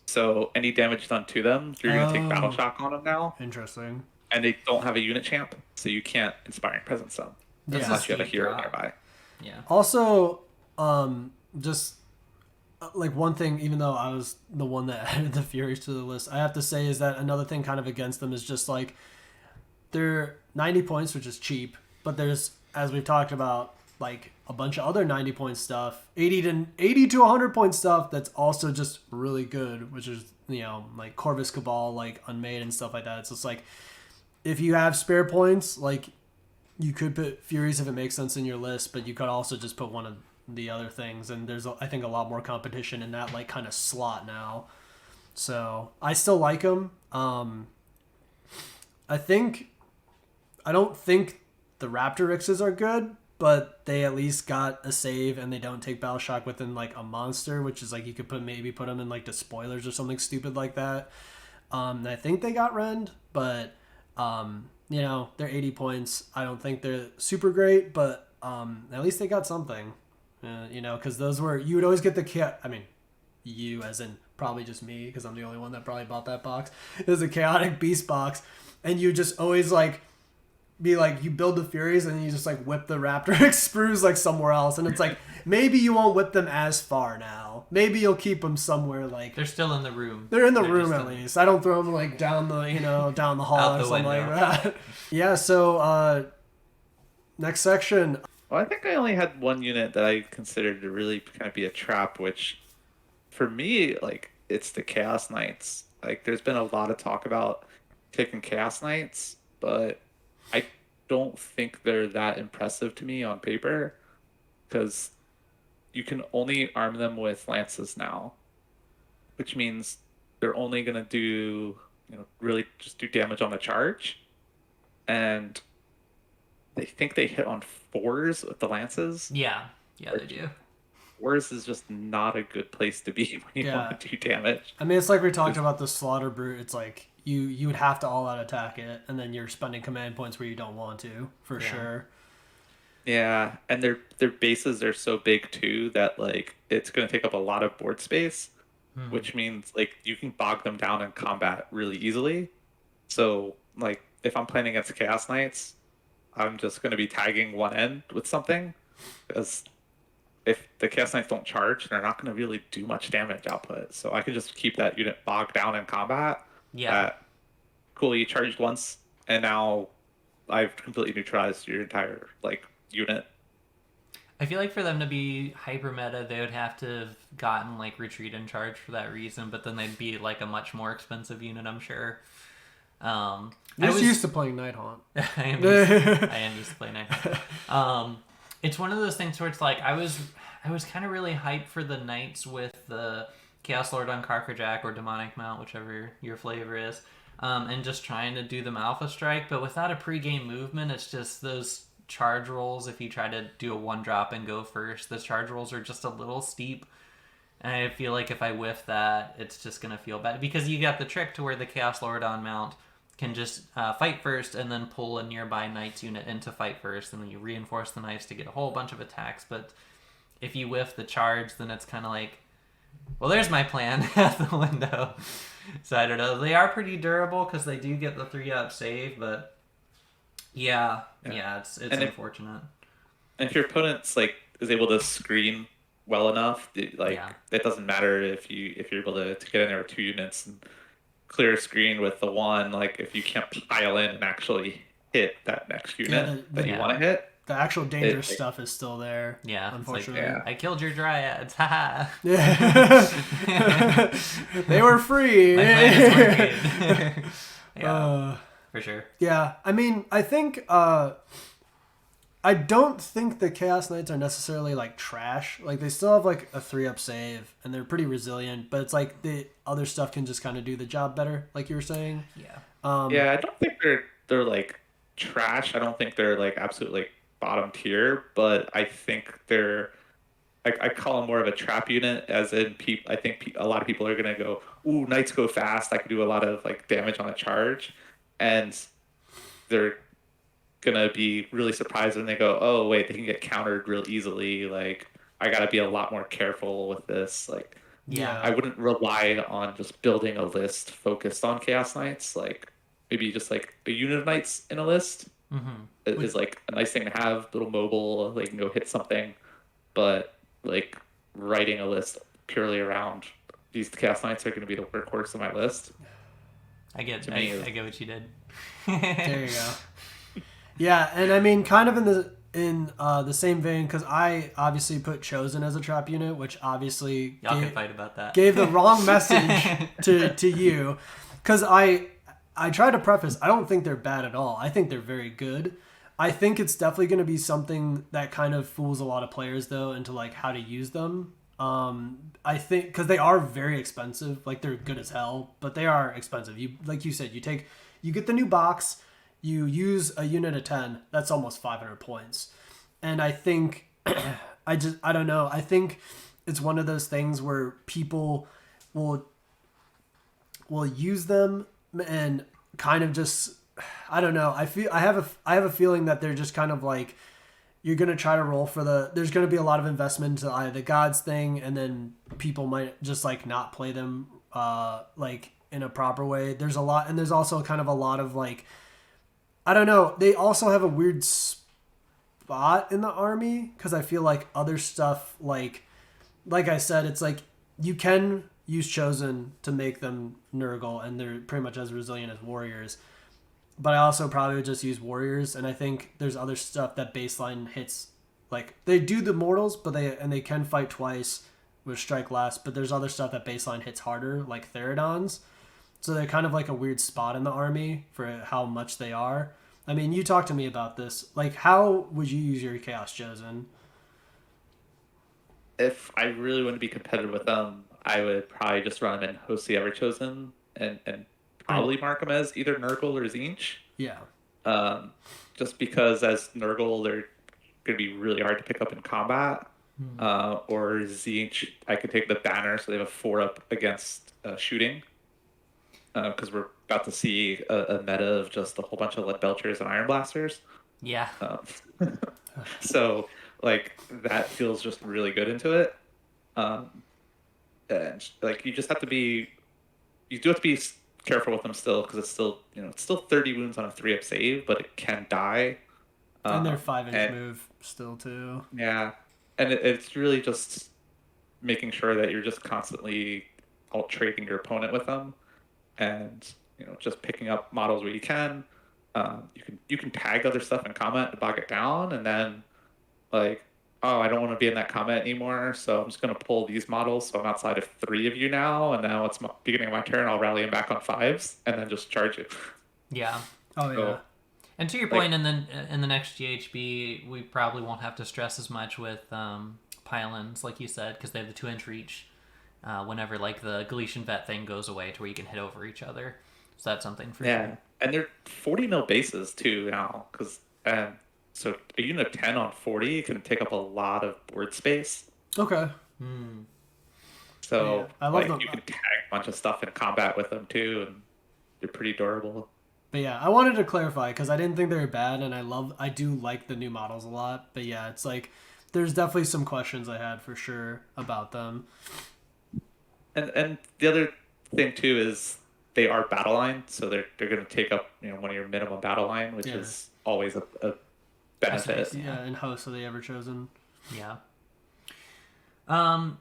So any damage done to them, you're going to take Battle Shock on them now. Interesting. And they don't have a unit champ, so you can't Inspiring Presence them. Unless you have a hero nearby. Yeah. Also, just like one thing, even though I was the one that added the Furies to the list, I have to say is that another thing kind of against them is just like they're 90 points, which is cheap, but there's, as we've talked about, like a bunch of other 90-point stuff, 80 to 100-point stuff that's also just really good, which is, you know, like Corvus Cabal, like Unmade and stuff like that. It's just like, if you have spare points, like, you could put Furies if it makes sense in your list, but you could also just put one of the other things, and there's, I think, a lot more competition in that, like, kind of slot now. So, I still like them. I don't think the Raptor Rixes are good, but they at least got a save and they don't take Battle Shock within like a monster, which is like you could maybe put them in like the spoilers or something stupid like that. And I think they got rend, but you know, they're 80 points. I don't think they're super great, but at least they got something. You know, because those were, you would always get you as in probably just me, because I'm the only one that probably bought that box. It was a Chaotic Beast box, and you just always like be like, you build the Furies and you just like whip the Raptor sprues like somewhere else, and it's like, maybe you won't whip them as far now. Maybe you'll keep them somewhere, like They're still in the room. They're in the room at least. I don't throw them like down the, you know, down the hall or something like that. Yeah. So next section. Well, I think I only had one unit that I considered to really kind of be a trap, which for me, like, it's the Chaos Knights. Like, there's been a lot of talk about taking Chaos Knights, but I don't think they're that impressive to me on paper, because you can only arm them with lances now, which means they're only going to do, you know, really just do damage on the charge. And they think they hit on 4s with the lances. Yeah, they do. 4s is just not a good place to be when you want to do damage. I mean, it's like we talked about the Slaughter Brute. It's like you would have to all out attack it, and then you're spending command points where you don't want to, for sure. Yeah, and their bases are so big too that like it's going to take up a lot of board space, which means like you can bog them down in combat really easily. So like if I'm playing against Chaos Knights, I'm just going to be tagging one end with something, because if the Chaos Knights don't charge, they're not going to really do much damage output. So I can just keep that unit bogged down in combat. Yeah. Cool, you charged once, and now I've completely neutralized your entire like unit. I feel like for them to be hyper meta, they would have to have gotten like retreat and charge for that reason, but then they'd be like a much more expensive unit, I'm sure. I was used to playing Nighthaunt. I am used to playing Nighthaunt. It's one of those things where it's like I was kind of really hyped for the Knights with the Chaos Lord on Carkerjack or Demonic Mount, whichever your flavor is, and just trying to do them Alpha Strike, but without a pregame movement, it's just those charge rolls. If you try to do a 1-drop and go first, the charge rolls are just a little steep, and I feel like if I whiff that, it's just gonna feel bad, because you got the trick to where the Chaos Lord on Mount can just fight first and then pull a nearby Knights unit into fight first, and then you reinforce the Knights to get a whole bunch of attacks. But if you whiff the charge, then it's kind of like, well, there's my plan at the window. So I don't know. They are pretty durable because they do get the 3-up save, but yeah, it's unfortunate. And if your opponent's like is able to screen well enough, it doesn't matter if you're able to get in there with 2 units and clear a screen with the 1. Like if you can't pile in and actually hit that next unit that you want to hit. The actual dangerous stuff is still there. Yeah, unfortunately. Like, I killed your dryads. Haha. Yeah. They were free. My plan is working. For sure. Yeah, I mean, I think I don't think the Chaos Knights are necessarily like trash. Like they still have like a 3-up save and they're pretty resilient, but it's like the other stuff can just kind of do the job better, like you were saying. Yeah. I don't think they're like trash. I don't think they're like absolutely like bottom tier, but I think they're I call them more of a trap unit, as in I think a lot of people are gonna go, ooh, Knights go fast, I can do a lot of like damage on a charge, and they're gonna be really surprised when they go, oh wait, they can get countered real easily, like I gotta be a lot more careful with this. Like I wouldn't rely on just building a list focused on Chaos Knights. Like maybe just like a unit of Knights in a list is like a nice thing to have, a little mobile, they can go hit something. But like writing a list purely around these Chaos Knights are going to be the workhorse of my list. I get what you did. There you go. Yeah, and I mean, kind of in the same vein, because I obviously put Chosen as a trap unit, which obviously Y'all can fight about that. gave the wrong message to you. Because I tried to preface, I don't think they're bad at all. I think they're very good. I think it's definitely going to be something that kind of fools a lot of players, though, into like how to use them. I think because they are very expensive. Like, they're good as hell, but they are expensive. You, like you said, you get the new box, you use a unit of 10, that's almost 500 points. And I think I don't know. I think it's one of those things where people will use them and kind of just, I don't know. I have a feeling that they're just kind of like, you're going to try to roll for there's going to be a lot of investment into either the gods thing, and then people might just like not play them like in a proper way. There's a lot, and there's also kind of a lot of like, I don't know. They also have a weird spot in the army, because I feel like other stuff, like I said, it's like you can use Chosen to make them Nurgle, and they're pretty much as resilient as warriors. But I also probably would just use warriors, and I think there's other stuff that baseline hits. Like, they do the mortals, but they can fight twice with strike last, but there's other stuff that baseline hits harder, like Theridons. So they're kind of like a weird spot in the army for how much they are. I mean, you talked to me about this. Like, how would you use your Chaos Chosen? If I really want to be competitive with them, I would probably just run them in Host the Everchosen and probably mark them as either Nurgle or Tzeentch. Yeah. Just because as Nurgle, they're going to be really hard to pick up in combat. Or Tzeentch, I could take the banner, so they have a 4-up against shooting. Because we're about to see a meta of just a whole bunch of Lead Belchers and Iron Blasters. Yeah. So, like, that feels just really good into it. And, like, you do have to be careful with them still, because it's still, it's still 30 wounds on a 3-up save, but it can die. And their 5-inch move still, too. Yeah. And it's really just making sure that you're just constantly alt-trading your opponent with them, and just picking up models where you can. You can tag other stuff in combat to bog it down, and then like, oh, I don't want to be in that combat anymore, so I'm just going to pull these models, so I'm outside of 3 of you now, and now it's beginning of my turn, I'll rally them back on 5s, and then just charge it. Yeah. Oh, yeah. So, and to your point, in the next GHB, we probably won't have to stress as much with pylons, like you said, because they have the 2-inch reach. Whenever like the Galician vet thing goes away, to where you can hit over each other, so that's something for sure. And they're 40 mil bases too now, because so a unit of 10 on 40 can take up a lot of board space. Okay. So yeah, I love them. You can tag a bunch of stuff in combat with them too, and they're pretty durable. But yeah, I wanted to clarify, because I didn't think they were bad, and I do like the new models a lot. But yeah, it's like there's definitely some questions I had for sure about them. And the other thing too is they are battle line, so they're going to take up one of your minimum battle line, which is always a benefit. Yeah, and Host of the Everchosen. Yeah.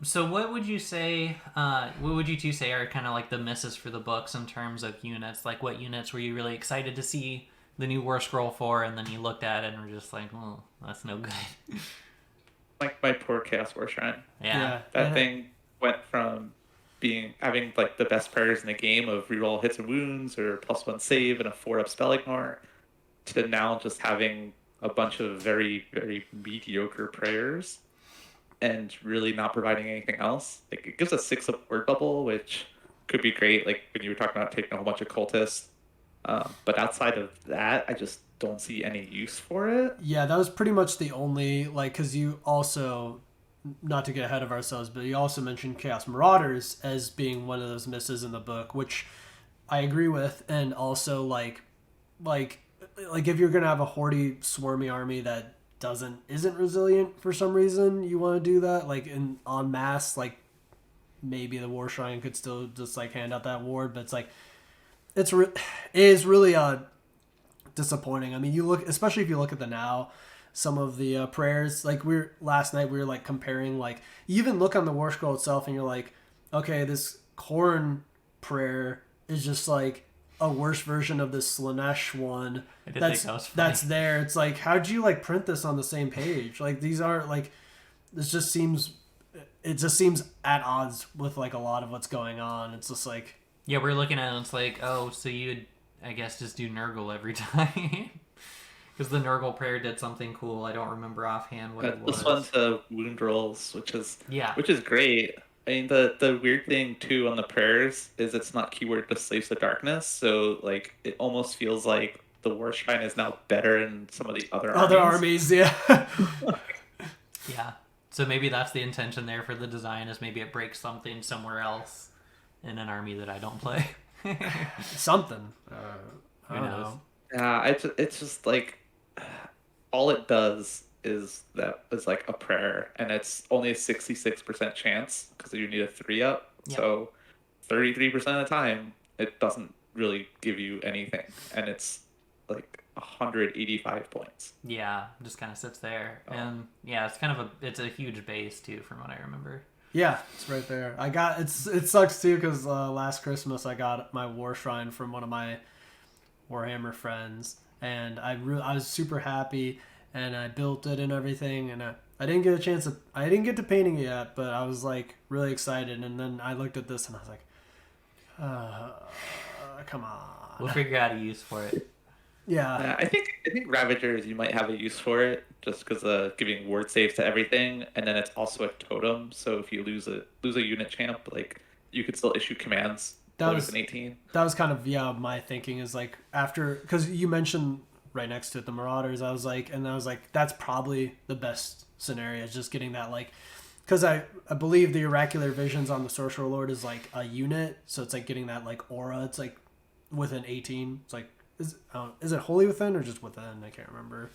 So what would you say? What would you two say are kind of like the misses for the books in terms of units? Like, what units were you really excited to see the new War Scroll for, and then you looked at it and were just like, "Oh, that's no good." Like my poor Chaos War Shrine. Yeah. That thing went from having like the best prayers in the game of reroll hits and wounds or +1 save and a 4-up spell ignore, to now just having a bunch of very, very mediocre prayers and really not providing anything else. Like, it gives a 6-up word bubble, which could be great, like when you were talking about taking a whole bunch of cultists. But outside of that, I just don't see any use for it. Yeah, that was pretty much the only, like, because you also, not to get ahead of ourselves, but you also mentioned Chaos Marauders as being one of those misses in the book, which I agree with. And also, like if you're gonna have a hordy, swarmy army that isn't resilient for some reason, you want to do that, like in en masse, like maybe the War Shrine could still just like hand out that ward, but it's like it is really disappointing. I mean, especially if you look at some of the prayers, like last night we were like comparing, like you even look on the War Scroll itself and you're like, okay, this Khorne prayer is just like, a worse version of this Slanesh one I did that's think that was funny. that's there. It's like, how'd you like print this on the same page? Like these aren't like, this just seems, it just seems at odds with like a lot of what's going on. It's just like, Yeah, we're looking at it and it's like, oh, so you'd, I guess, just do Nurgle every time. Because the Nurgle prayer did something cool. I don't remember offhand what it was. This one's wound rolls, Yeah. which is great. I mean, the weird thing too on the prayers is it's not keyword to Slaves of Darkness, so like it almost feels like the War Shrine is now better in some of the other armies, yeah. Yeah. So maybe that's the intention there for the design, is maybe it breaks something somewhere else in an army that I don't play. Something. Who knows? Yeah, it's just like all it does is like a prayer, and it's only a 66% chance because you need a 3-up. Yep. So 33% of the time, it doesn't really give you anything, and it's like 185 points. Yeah, just kind of sits there, and yeah, it's kind of it's a huge base too, from what I remember. Yeah, it's right there. It sucks too because last Christmas I got my War Shrine from one of my Warhammer friends, and I was super happy, and I built it and everything, and I didn't get to painting it yet, but I was like really excited, and then I looked at this and I was like, come on. We'll figure out a use for it. Yeah. I think Ravagers, you might have a use for it just because giving ward saves to everything, and then it's also a totem. So if you lose a unit champ, like you could still issue commands. That was an 18. That was kind of my thinking is like after, because you mentioned right next to it the Marauders. I was like that's probably the best scenario, is just getting that, like, because I believe the Oracular Visions on the Sorcerer Lord is like a unit, so it's like getting that like aura. It's like within 18. It's like is it Holy Within or just Within? I can't remember.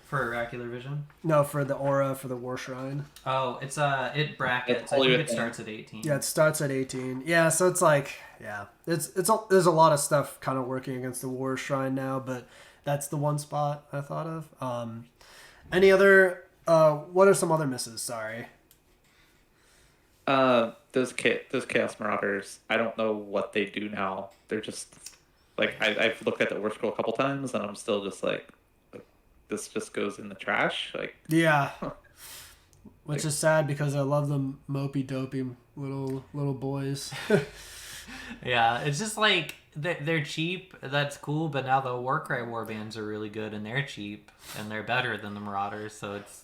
For Oracular Vision? No, for the aura for the War Shrine. Oh, it's it brackets. I think it starts at 18. Yeah, it starts at 18. Yeah, so it's like, yeah, there's a lot of stuff kind of working against the War Shrine now, but that's the one spot I thought of. Any other? What are some other misses? Sorry. Those Chaos Marauders, I don't know what they do now. They're just like I've looked at the War Scroll a couple times, and I'm still just like, this just goes in the trash. Like, yeah, which is sad because I love them mopey dopey little boys. Yeah, it's just like they're cheap. That's cool, but now the Warcry warbands are really good, and they're cheap, and they're better than the Marauders. So it's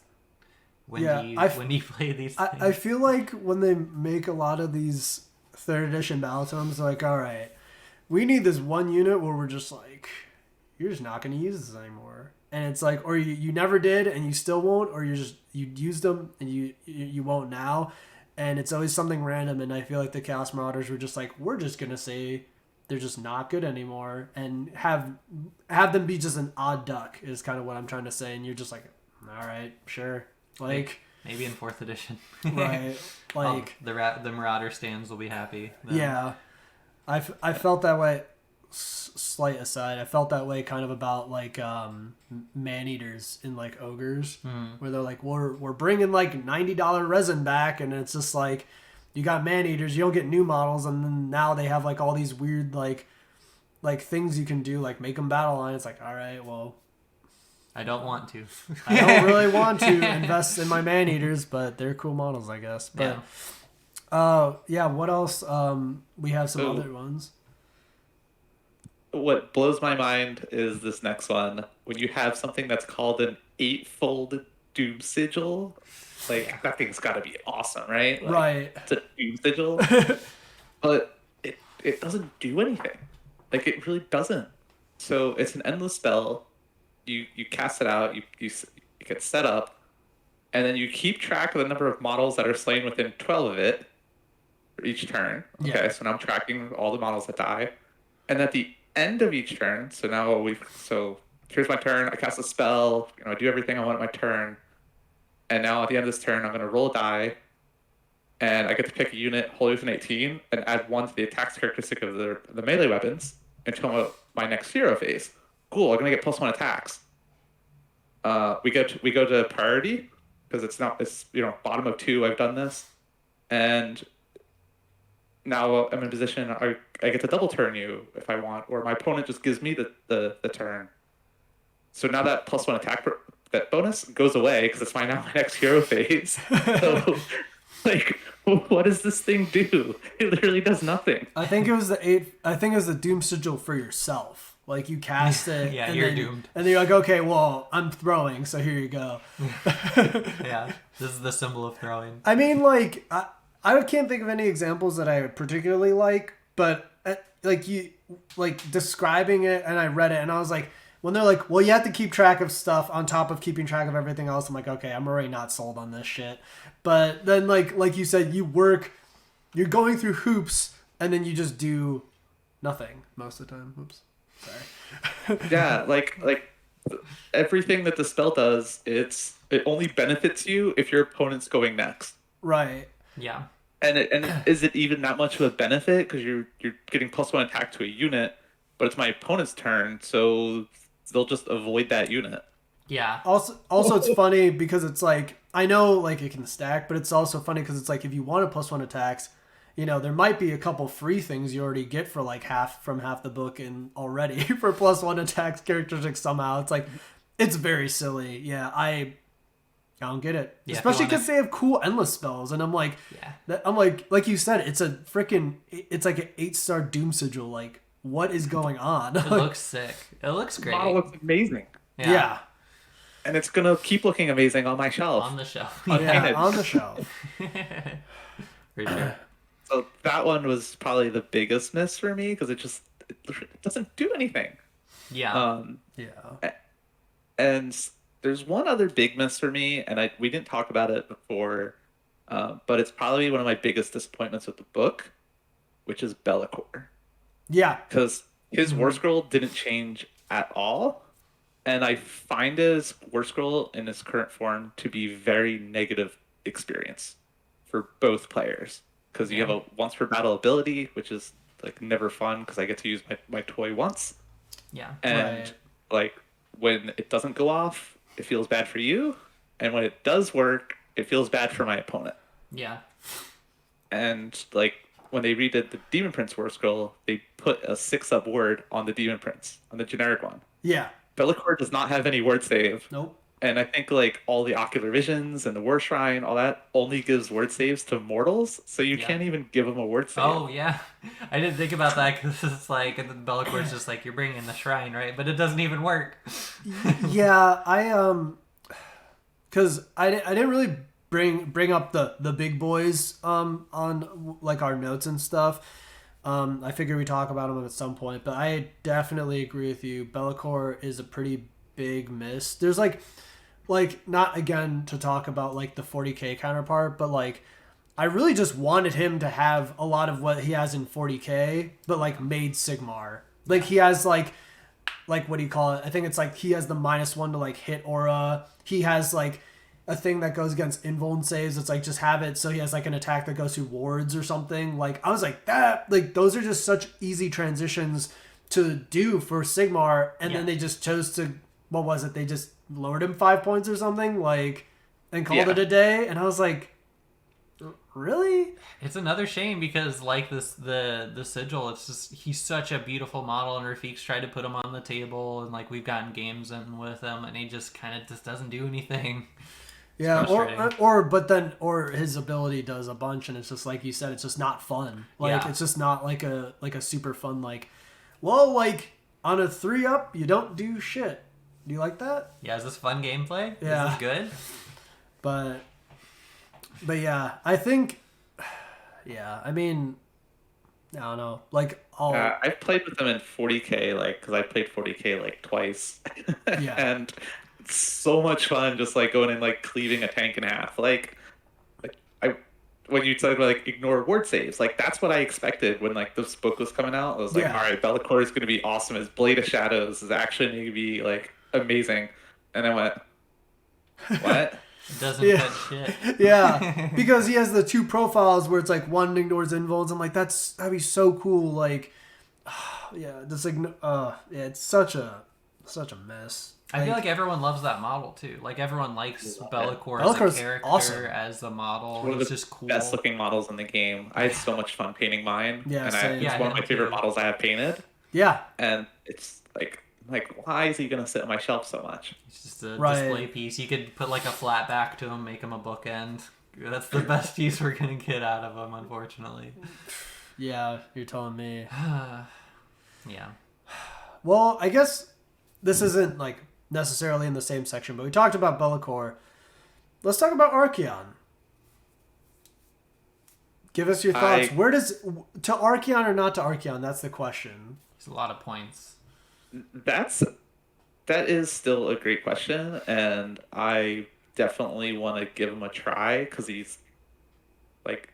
when do you play these things? I feel like when they make a lot of these 3rd edition Battletomes, they're like, all right, we need this one unit where we're just like, you're just not going to use this anymore. And it's like, or you never did and you still won't, or you used them and you won't now. And it's always something random. And I feel like the Chaos Marauders were just like, we're just going to say they're just not good anymore, and have them be just an odd duck is kind of what I'm trying to say. And you're just like, all right, sure. Like maybe in 4th edition. Right. Like the Marauder stands will be happy then. Yeah. I felt that way. Slight aside, I felt that way kind of about like man-eaters in like ogres, where they're like, we're bringing like $90 resin back, and it's just like, you got man-eaters, you don't get new models, and then now they have like all these weird like things you can do, like make them battle line. It's like, all right, well, I don't want to. I don't really want to invest in my man-eaters, but they're cool models, I guess. But yeah, what else? We have some other ones. What blows my mind is this next one. When you have something that's called an 8-fold Doom Sigil, like, that thing's got to be awesome, right? Like, right. It's a Doom Sigil, but it doesn't do anything. Like, it really doesn't. So it's an endless spell. You cast it out. You get set up, and then you keep track of the number of models that are slain within 12 of it for each turn. Okay, Yeah. so now I'm tracking all the models that die, and at the end of each turn, so here's my turn. I cast a spell. I do everything I want at my turn, and now at the end of this turn, I'm going to roll a die, and I get to pick a unit wholly within 18 and add 1 to the attacks characteristic of the melee weapons until my next hero phase. Cool, I'm gonna get +1 attacks. We go to priority because it's bottom of 2. I've done this, and now I'm in a position I get to double turn you if I want, or my opponent just gives me the turn. So now that +1 attack that bonus goes away because it's my next hero phase. So like, what does this thing do? It literally does nothing. I think it was the Doom Sigil for yourself. Like you cast it, Yeah, and you're then, doomed. and then you're like, okay, well, I'm throwing, so here you go. Yeah, this is the symbol of throwing. I mean, like, I can't think of any examples that I particularly like, but like you, like describing it, and I read it, and I was like, when they're like, well, you have to keep track of stuff on top of keeping track of everything else. I'm like, okay, I'm already not sold on this shit. But then, like you said, you're going through hoops, and then you just do nothing most of the time. Oops, sorry. Yeah, like everything that the spell does, it only benefits you if your opponent's going next. Right. Yeah. And is it even that much of a benefit because you're getting +1 attack to a unit, but it's my opponent's turn, so they'll just avoid that unit. Yeah. Also, it's funny because it's like, I know like it can stack, but it's also funny because it's like if you want a +1 attacks, you know, there might be a couple free things you already get for like half the book and already for +1 attacks characteristics somehow. It's like, it's very silly. Yeah, I don't get it. Yeah, Especially because they have cool endless spells, and I'm like, Yeah. I'm like you said, it's it's like an 8-star Doom Sigil. Like, what is going on? It looks sick. It looks The great. model looks amazing. Yeah. And it's gonna keep looking amazing on my shelf. On the shelf. Yeah, on the shelf. For sure. So that one was probably the biggest miss for me because it doesn't do anything. Yeah. Yeah. And there's one other big miss for me, and we didn't talk about it before, but it's probably one of my biggest disappointments with the book, which is Bellicor. Yeah. Because his War Scroll didn't change at all, and I find his War Scroll in its current form to be very negative experience for both players. Because you have a once per battle ability, which is like never fun because I get to use my toy once. Yeah. And like when it doesn't go off, it feels bad for you, and when it does work, it feels bad for my opponent. Yeah. And like when they redid the Demon Prince War Scroll, they put a 6-up word on the Demon Prince, on the generic one. Yeah. Bellicor does not have any word save. Nope. And I think like all the Ocular Visions and the War Shrine, all that only gives word saves to mortals, so you can't even give them a word save. Oh, yeah. I didn't think about that because it's like, and then Bellicor's just like, you're bringing the shrine, right? But it doesn't even work. Yeah, because I didn't really bring up the big boys on like our notes and stuff. I figure we talk about them at some point, but I definitely agree with you. Bellicor is a pretty big miss. There's like not again to talk about like the 40k counterpart, but like I really just wanted him to have a lot of what he has in 40k, but like made Sigmar. Like he has like what do you call it? I think it's like he has the -1 to like hit aura. He has like a thing that goes against invuln saves. It's like just have it so he has like an attack that goes through wards or something. Like I was like that. Like those are just such easy transitions to do for Sigmar, and then they just chose to, what was it? They just lowered him 5 points or something, like, and called it a day. And I was like, really? It's another shame because like the sigil, it's just, he's such a beautiful model, and Rafiq's tried to put him on the table, and like we've gotten games in with him, and he just kind of just doesn't do anything. Yeah, or his ability does a bunch, and it's just like you said, it's just not fun. Like it's just not like a super fun, like, well, like on a 3-up you don't do shit. Do you like that? Yeah, is this fun gameplay? Yeah. Is this good? But yeah, I think, I mean, I don't know. Like, I've played with them in 40k, like, because I played 40k like twice. Yeah. And it's so much fun just like going and like cleaving a tank in half. Like when you said like ignore word saves, like that's what I expected when like this book was coming out. I was like, all right, Bellicor is going to be awesome. His Blade of Shadows is actually going to be like amazing. And I went, what? It doesn't fit shit. Yeah, because he has the 2 profiles where it's like one ignores invulns. I'm like, that'd be so cool. Like, yeah, it's such a Such a mess. I feel like everyone loves that model too. Like everyone likes Bellicor as Bellicor's a character, awesome. as the model. One of He's the just cool. best looking models in the game. I had so much fun painting mine. Yeah, and same. it's Yeah, one of my him favorite too. models I have painted. Yeah. And it's like why is he gonna sit on my shelf so much? He's just a Right. display piece. You could put like a flat back to him, make him a bookend. That's the best use we're gonna get out of him, unfortunately. Yeah, you're telling me. Yeah. Well, I guess this isn't like necessarily in the same section, but we talked about Bellicor. Let's talk about Archaon. Give us your thoughts. Where does to Archaon or not to Archaon? That's the question. There's a lot of points. That is still a great question, and I definitely want to give him a try because he's like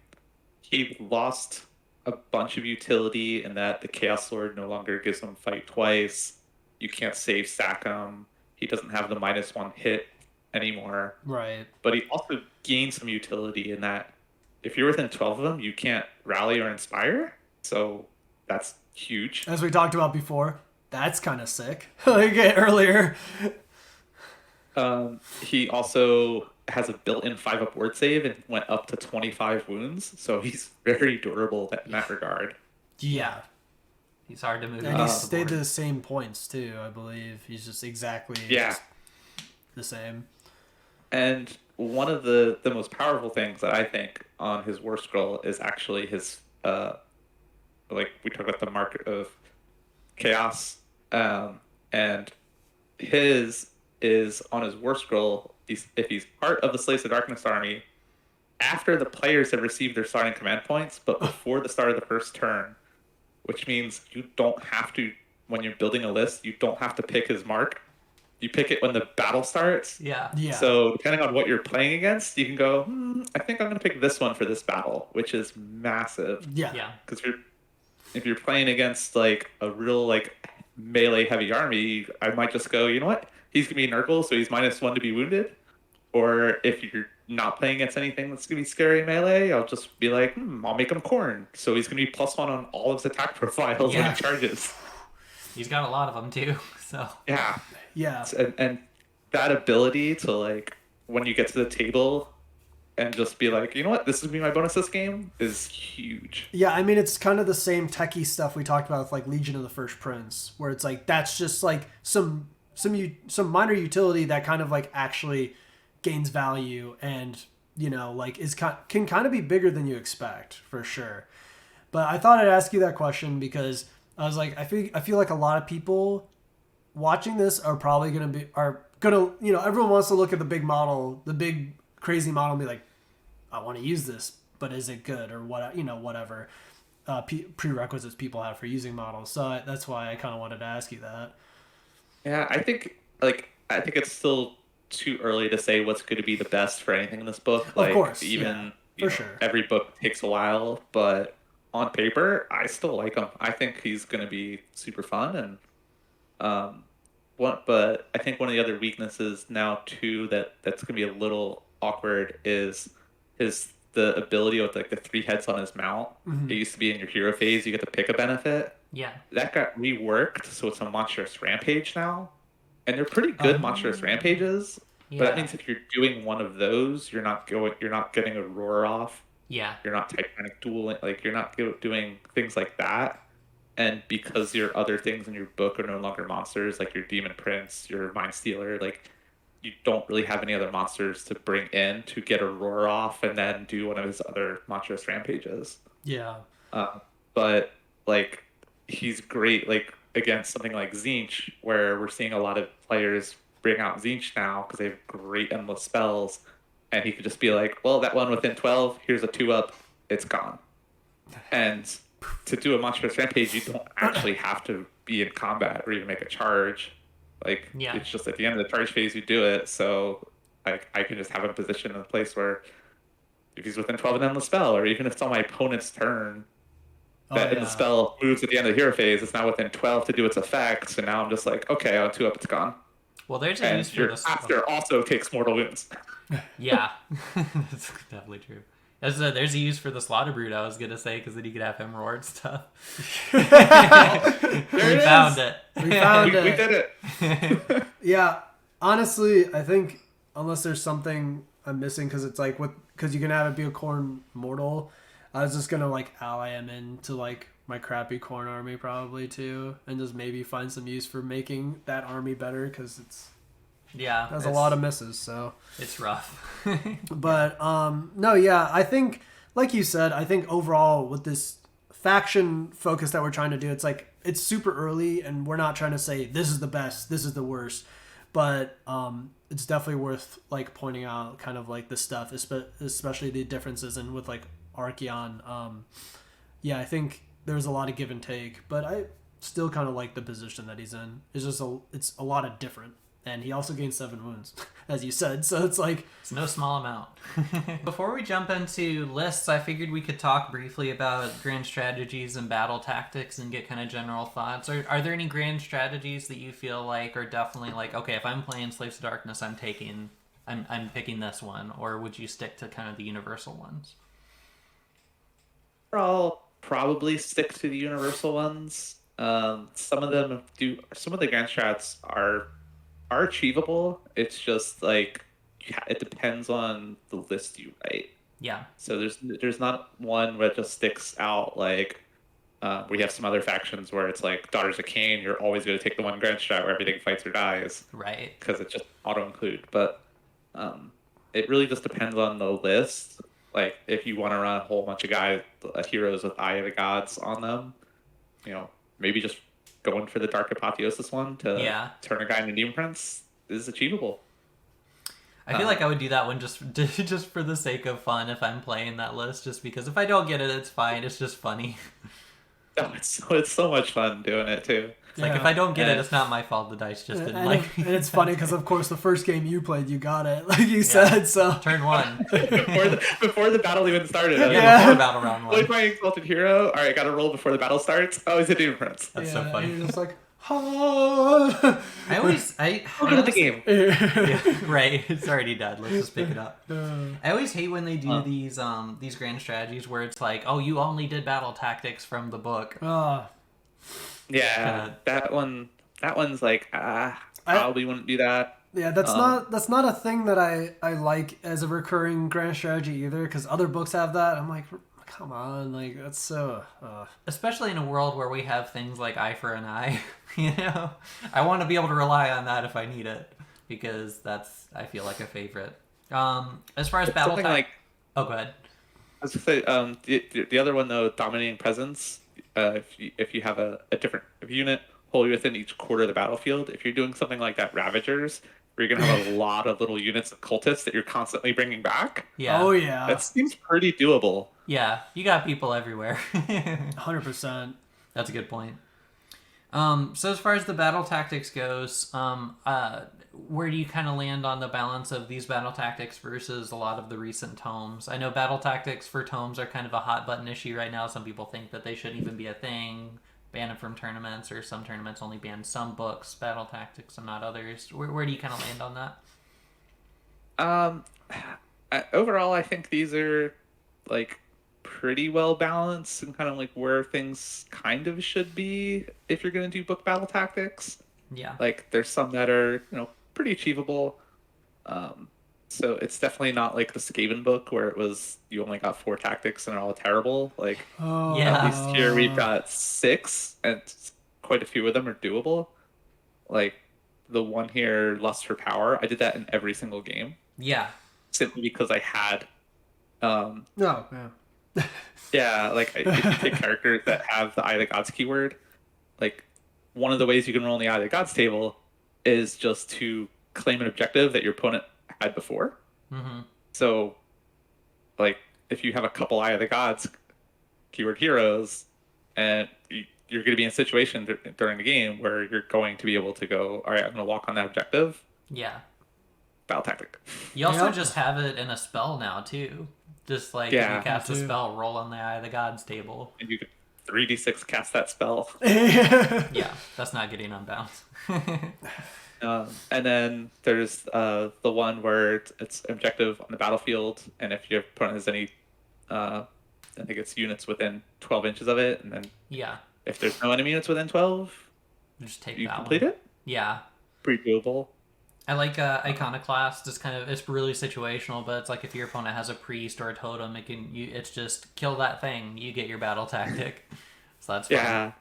he lost a bunch of utility in that the Chaos Sword no longer gives him fight twice. You can't save stack him. He doesn't have the -1 hit anymore. Right. But he also gained some utility in that if you're within 12 of them, you can't rally or inspire. So that's huge. As we talked about before, that's kind of sick. Like earlier. He also has a built-in 5-up ward save and went up to 25 wounds. So he's very durable in that regard. Yeah. He's hard to move. And he off stayed the the same points too, I believe. He's just exactly just the same. And one of the most powerful things that I think on his war scroll is actually his like we talked about the mark of chaos, and his is on his war scroll. If he's part of the Slaves of Darkness army, after the players have received their starting command points, but before the start of the first turn, which means you don't have to, when you're building a list, you don't have to pick his mark. You pick it when the battle starts. Yeah. Yeah. So depending on what you're playing against, you can go, I think I'm going to pick this one for this battle, which is massive. Yeah. Yeah. Because if you're playing against like a real like melee heavy army, I might just go, you know what? He's going to be Nurgle, so he's -1 to be wounded. Or if you're not playing against anything that's going to be scary melee, I'll just be like, I'll make him Corn. So he's going to be +1 on all of his attack profiles when Yeah. he charges. He's got a lot of them too. So Yeah. Yeah. And that ability to like when you get to the table and just be like, you know what, this is gonna be my bonus this game is huge. Yeah, I mean it's kind of the same techie stuff we talked about with like Legion of the First Prince, where it's like that's just like some minor utility that kind of like actually gains value and like can kind of be bigger than you expect for sure. But I thought I'd ask you that question because I was like I feel like a lot of people watching this are probably everyone wants to look at the big model, the big crazy model and be like, I want to use this, but is it good or what? Whatever prerequisites people have for using models. So that's why I kind of wanted to ask you that. Yeah, I think it's still too early to say what's going to be the best for anything in this book. Like, of course, even for sure. Every book takes a while, but on paper, I still like him. I think he's going to be super fun and. But I think one of the other weaknesses now too that's gonna be a little awkward is the ability with like the 3 heads on his mount. Mm-hmm. It used to be in your hero phase you get to pick a benefit. yeah. That got reworked, so it's a monstrous rampage now, and they're pretty good monstrous rampages. Yeah. But that means if you're doing one of those, you're not getting a roar off. Yeah. You're not Titanic dueling, like you're not doing things like that. And because your other things in your book are no longer monsters, like your Demon Prince, your Mind Stealer, like you don't really have any other monsters to bring in to get a roar off and then do one of his other monstrous rampages. Yeah. But like he's great like against something like Tzeentch, where we're seeing a lot of players bring out Tzeentch now because they have great endless spells, and he could just be like, well, that one within 12, here's a 2-up, it's gone. And to do a monstrous rampage, you don't actually have to be in combat or even make a charge. Like, It's just at the end of the charge phase you do it. So I can just have him positioned in a place where if he's within 12 and endless spell, or even if it's on my opponent's turn, that the spell moves at the end of the hero phase, it's now within 12 to do its effects, and now I'm just like, okay, on 2-up, it's gone. Well, there's a And use for your this. after also takes mortal wounds. Yeah, that's definitely true. There's a use for the slaughter brood, I was gonna say, because then you could have him roar and stuff. There We found it. We found we it. did it. Yeah, honestly, I think unless there's something I'm missing, because it's like because you can have it be a corn mortal, I was just gonna like ally him into like my crappy corn army probably too, and just maybe find some use for making that army better because it has a lot of misses. So it's rough. but no, yeah, I think like you said, I think overall with this faction focus that we're trying to do, it's like it's super early and we're not trying to say this is the best, this is the worst, but it's definitely worth like pointing out kind of like the stuff, especially the differences and with like Archaon. Yeah, I think there's a lot of give and take, but I still kind of like the position that he's in. It's a lot of different, and he also gains 7 wounds, as you said. So it's like it's no small amount. Before we jump into lists, I figured we could talk briefly about grand strategies and battle tactics and get kind of general thoughts. Are there any grand strategies that you feel like are definitely like, okay, if I'm playing Slaves to Darkness, I'm picking this one, or would you stick to kind of the universal ones? I'll probably stick to the universal ones. Some of them do. Some of the grand strats are achievable. It's just like it depends on the list you write. Yeah. So there's not one where it just sticks out like we have some other factions where it's like Daughters of Cain. You're always going to take the one grand strat where everything fights or dies. Right. Because it's just auto include. But it really just depends on the list. Like, if you want to run a whole bunch of heroes with Eye of the Gods on them, maybe just going for the Dark Apotheosis one to turn a guy into Demon Prince is achievable. I feel like I would do that one just for the sake of fun if I'm playing that list, just because if I don't get it, it's fine. It's just funny. Oh, it's so much fun doing it, too. It's like, if I don't get it, it's not my fault. The dice just didn't like me. And it's funny because, of course, the first game you played, you got it, like you said. So turn 1. before the battle even started. Before battle round 1. Play my exalted hero. All right, got to roll before the battle starts. Oh, he's a Demon Prince. That's so funny. You're just like, I Welcome to the game. Right, it's already dead. Let's just pick it up. I always hate when they do these grand strategies where it's like, oh, you only did battle tactics from the book. Yeah, that one's like, probably wouldn't do that. Yeah, that's not a thing that I like as a recurring grand strategy either, because other books have that. I'm like, come on, like that's so. Especially in a world where we have things like eye for an eye, I want to be able to rely on that if I need it, because that's, I feel like, a favorite. As far as battle oh, go ahead. I was gonna say the other one though, dominating presence. If you have a different unit wholly within each quarter of the battlefield, if you're doing something like that, Ravagers, where you're gonna have a lot of little units of cultists that you're constantly bringing back. Yeah. Oh yeah. That seems pretty doable. Yeah, you got people everywhere. 100%. That's a good point. So as far as the battle tactics goes, where do you kind of land on the balance of these battle tactics versus a lot of the recent tomes? I know battle tactics for tomes are kind of a hot button issue right now. Some people think that they shouldn't even be a thing, ban them from tournaments, or some tournaments only ban some books, battle tactics, and not others. Where do you kind of land on that? Overall, I think these are like pretty well balanced and kind of like where things kind of should be if you're going to do book battle tactics. Yeah. Like there's some that are, pretty achievable. So it's definitely not like the Skaven book where it was you only got 4 tactics and they're all terrible. Like at least here we've got 6 and quite a few of them are doable. Like the one here, Lust for Power, I did that in every single game. Yeah. Simply because I had Yeah, like if you take characters that have the Eye of the Gods keyword, like one of the ways you can roll in the Eye of the Gods table is just to claim an objective that your opponent had before. Mm-hmm. So, like, if you have a couple Eye of the Gods keyword heroes, and you're going to be in a situation during the game where you're going to be able to go, all right, I'm going to walk on that objective. Yeah. Battle tactic. You also just have it in a spell now, too. Just like if you cast a spell, roll on the Eye of the Gods table. And you could 3d6 cast that spell. Yeah, that's not getting unbound. And then there's the one where it's objective on the battlefield, and if your opponent has any I think it's units within 12 inches of it, and then Yeah. if there's no enemy units within 12, Just take you that complete one. it. Yeah. Pretty doable. I like Iconoclast. It's really situational, but it's like if your opponent has a priest or a totem, it's just kill that thing. You get your battle tactic. So that's fun. Yeah.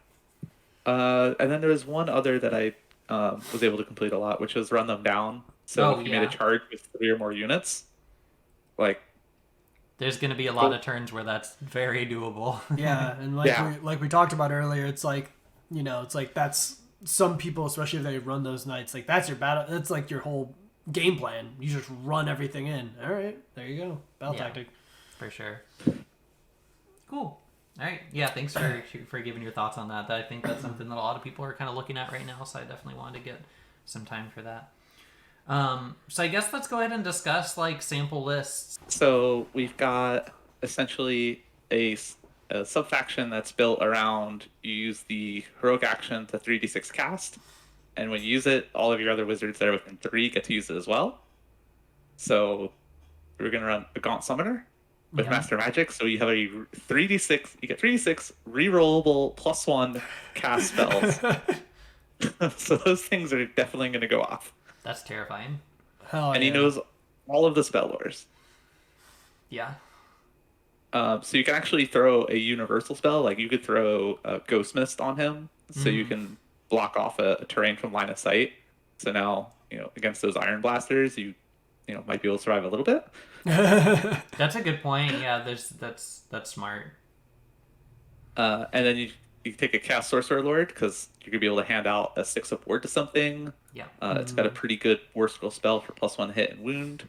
And then there was one other that I was able to complete a lot, which was run them down. So Oh, if you made a yeah. charge with 3 or more units, like There's going to be a lot of turns where that's very doable. Yeah, and Yeah. we talked about earlier, it's like, it's like that's some people, especially if they run those knights, like that's your battle. That's like your whole game plan. You just run everything in. All right, there you go, battle Yeah. tactic. For sure. Cool. All right. Yeah. Thanks for giving your thoughts on that. I think that's something that a lot of people are kind of looking at right now. So I definitely wanted to get some time for that. So I guess let's go ahead and discuss like sample lists. So we've got essentially a subfaction that's built around you use the heroic action to 3d6 cast, and when you use it, all of your other wizards that are within 3 get to use it as well. So we're gonna run a Gaunt Summoner with Yeah. Master Magic. So you have a 3d6. You get 3d6 rerollable +1 cast spells. So those things are definitely gonna go off. That's terrifying. Hell And yeah. he knows all of the spell lores. Yeah. So you can actually throw a universal spell, like you could throw a Ghost Mist on him, so you can block off a terrain from line of sight. So now, against those Iron Blasters, you might be able to survive a little bit. That's a good point. Yeah. That's smart. And then you take a Cast Sorcerer Lord, because you're going to be able to hand out a 6 of ward to something. Yeah. It's got a pretty good Warskill spell for +1 hit and wound.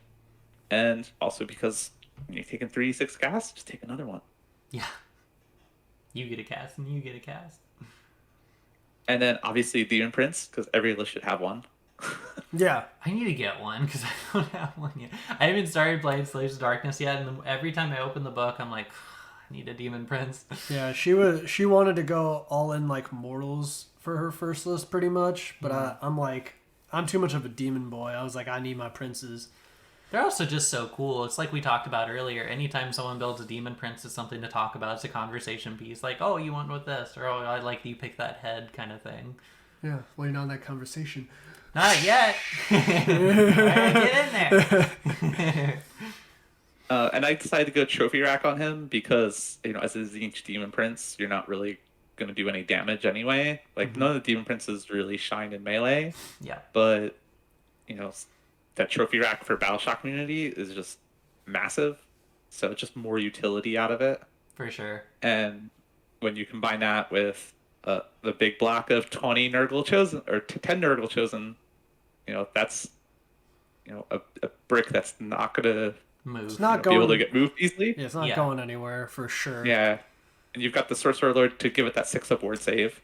And also because when you're taking 3d6 cast, just take another one. Yeah. You get a cast and you get a cast. And then obviously Demon Prince, because every list should have one. Yeah. I need to get one because I don't have one yet. I haven't started playing Slaves of Darkness yet, and every time I open the book, I'm like, I need a Demon Prince. Yeah, she wanted to go all in like mortals for her first list pretty much, but I'm like, I'm too much of a demon boy. I was like, I need my princes. They're also just so cool. It's like we talked about earlier. Anytime someone builds a Demon Prince, it's something to talk about. It's a conversation piece. Like, oh, you went with this, or oh, I like you pick that head kind of thing. Yeah, waiting on that conversation. Not yet. Get in there. And I decided to go Trophy Rack on him because, as a Zinch Demon Prince, you're not really going to do any damage anyway. Like, none of the Demon Princes really shine in melee. Yeah. But, that Trophy Rack for Battle Shock community is just massive. So it's just more utility out of it. For sure. And when you combine that with the big block of 20 Nurgle Chosen, or 10 Nurgle Chosen, that's, a brick that's not going to Move. It's not be able going to get moved easily. Yeah, it's not Yeah. going anywhere for sure. Yeah. And you've got the Sorcerer Lord to give it that 6-up ward save.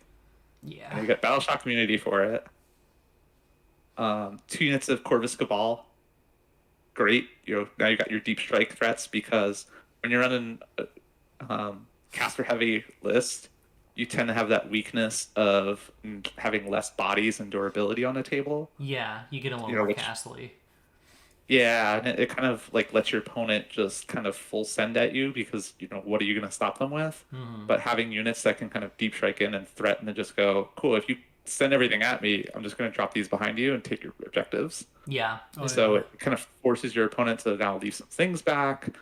And Yeah. you got Battle Shock Community for it. 2 units of Corvus Cabal. Great. Now you got your deep strike threats, because when you're running caster heavy list, you tend to have that weakness of having less bodies and durability on the table. Yeah. You get a little You know, more which- castly. Yeah, and it kind of like lets your opponent just kind of full send at you, because what are you going to stop them with? But having units that can kind of deep strike in and threaten and just go, cool, if you send everything at me, I'm just going to drop these behind you and take your objectives. Yeah. Oh, So yeah. it kind of forces your opponent to now leave some things back.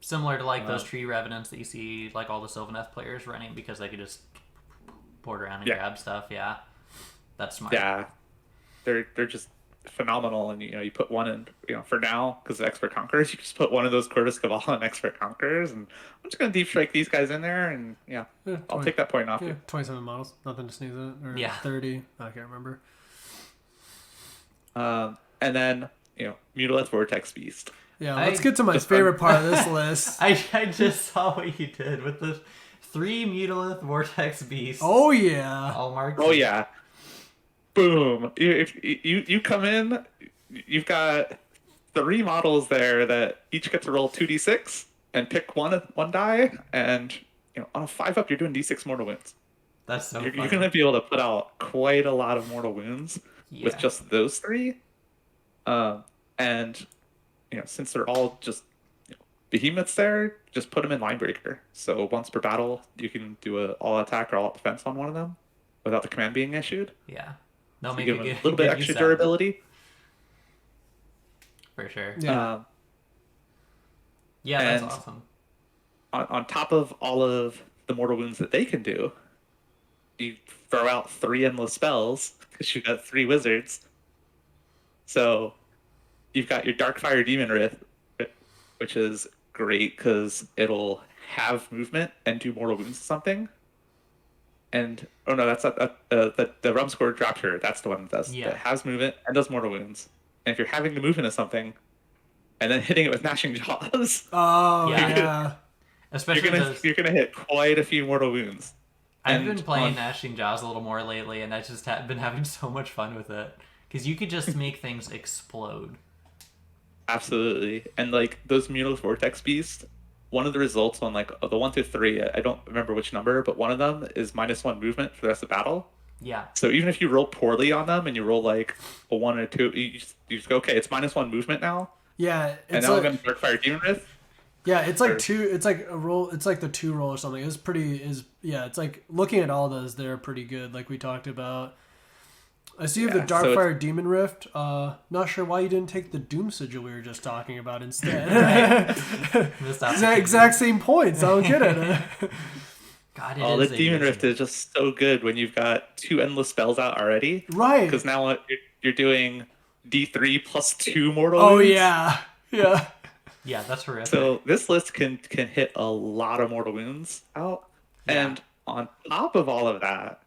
Similar to like those tree revenants that you see like all the Sylvaneth players running, because they could just port around and Yeah. grab stuff. Yeah. That's smart. Yeah, they're just phenomenal. And you put one in, for now, because of Expert Conquerors, you just put one of those Corvus Cabal and Expert Conquerors, and I'm just going to deep strike these guys in there, and Yeah, I'll 20 take that point off Yeah, you. 27 models, nothing to sneeze at. Or Yeah. 30, I can't remember. And then Mutileth Vortex Beast. Yeah, I let's get to my just favorite part of this list. I just saw what you did with the 3 Mutilith Vortex Beasts. Oh yeah. All marked. Oh yeah, boom! If you come in, you've got 3 models there that each get to roll 2d6 and pick one die, and on a 5-up, you're doing d6 mortal wounds. That's so You're funny. going to be able to put out quite a lot of mortal wounds with Yeah. just those 3. And since they're all just behemoths there, just put them in line breaker. So once per battle, you can do a all attack or all defense on one of them without the command being issued. Yeah. They'll So make you a give them good, a little bit good extra use out of it, durability. for sure. Yeah. Yeah, that's and awesome. on top of all of the mortal wounds that they can do, you throw out 3 endless spells because you've got 3 wizards. So you've got your Darkfire Demon Rift, which is great because it'll have movement and do mortal wounds to something. And oh no, that's not the Realm Score Dropper. That's the one that does Yeah. that has movement and does mortal wounds. And if you're having to move into something, and then hitting it with Gnashing Jaws, Oh Yeah. yeah. Especially those. you're gonna hit quite a few mortal wounds. I've And been playing on- Gnashing Jaws a little more lately, and I just been having so much fun with it. Because you could just make things explode. Absolutely. And like those Munos Vortex Beast, one of the results on like the 1 through 3, I don't remember which number, but one of them is -1 movement for the rest of the battle. Yeah. So even if you roll poorly on them and you roll like a 1 or 2, you just go, okay, it's -1 movement now. Yeah. And It's now I'm like going to Darkfire Demon Rift. yeah. It's like or- two. It's like a roll. It's like the 2 roll or something. It's pretty. Yeah. It's like looking at all those. They're pretty good. Like we talked about. I see you have the Yeah, so Darkfire Demon Rift. Not sure why you didn't take the Doom Sigil we were just talking about instead. Missed out. exact same points. I don't get it. God, it Oh, the is a Demon good Rift is just so good when you've got 2 endless spells out already. Right. Because now you're doing D3 plus 2 mortal Oh wounds. yeah. Yeah. Yeah, that's horrific. So this list can hit a lot of mortal wounds out. Yeah. And on top of all of that,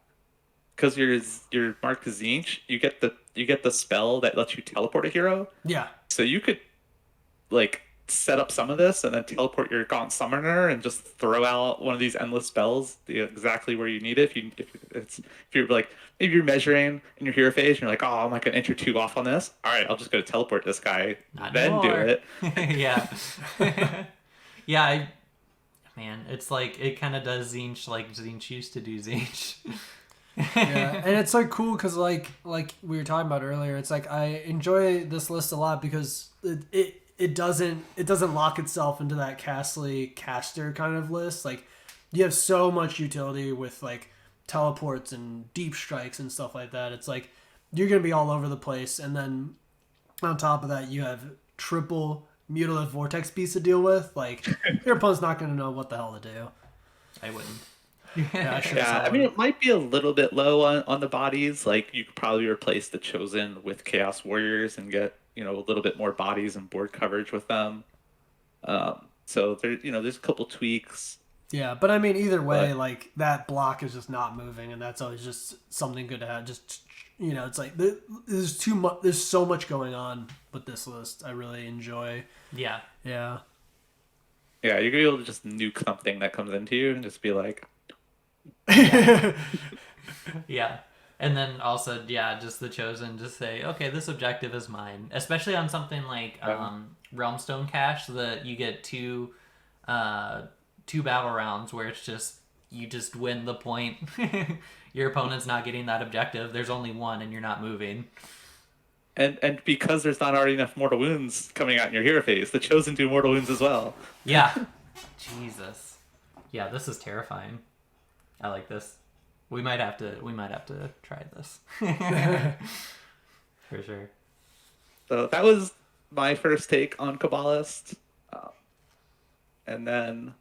because you're marked as Zinch, you get the spell that lets you teleport a hero. Yeah. So you could like set up some of this and then teleport your Gaunt Summoner and just throw out one of these endless spells exactly where you need it. If you're like maybe you're measuring in your hero phase and you're like, oh, I'm like an inch or 2 off on this. All right, I'll just go teleport this guy, Not then do anymore. it. Yeah. Yeah, man, it's like, it kind of does Zinch like Zinch used to do Zinch. Yeah, and it's like cool because like we were talking about earlier, it's like I enjoy this list a lot because it doesn't lock itself into that Castly caster kind of list. Like you have so much utility with like teleports and deep strikes and stuff like that. It's like you're gonna be all over the place, and then on top of that you have triple Mutilate Vortex Beast to deal with. Like your opponent's not gonna know what the hell to do. I wouldn't. Yeah, I should Yeah, I mean, it might be a little bit low on the bodies. Like, you could probably replace the Chosen with Chaos Warriors and get, a little bit more bodies and board coverage with them. So, there's a couple tweaks. Yeah, but I mean, either way, But- like that block is just not moving, and that's always just something good to have. Just it's like there's too much. There's so much going on with this list. I really enjoy. Yeah. Yeah. Yeah, you're going to be able to just nuke something that comes into you and just be like, Yeah. And then also, yeah, just the Chosen, just say, okay, this objective is mine. Especially on something like Realmstone Cache, that you get two battle rounds where it's just, you just win the point. Your opponent's not getting that objective. There's only one and you're not moving. and because there's not already enough mortal wounds coming out in your hero phase, the Chosen do mortal wounds as well. Yeah. Jesus. Yeah, this is terrifying. I like this. We might have to try this. For sure. So that was my first take on Kabbalist. And then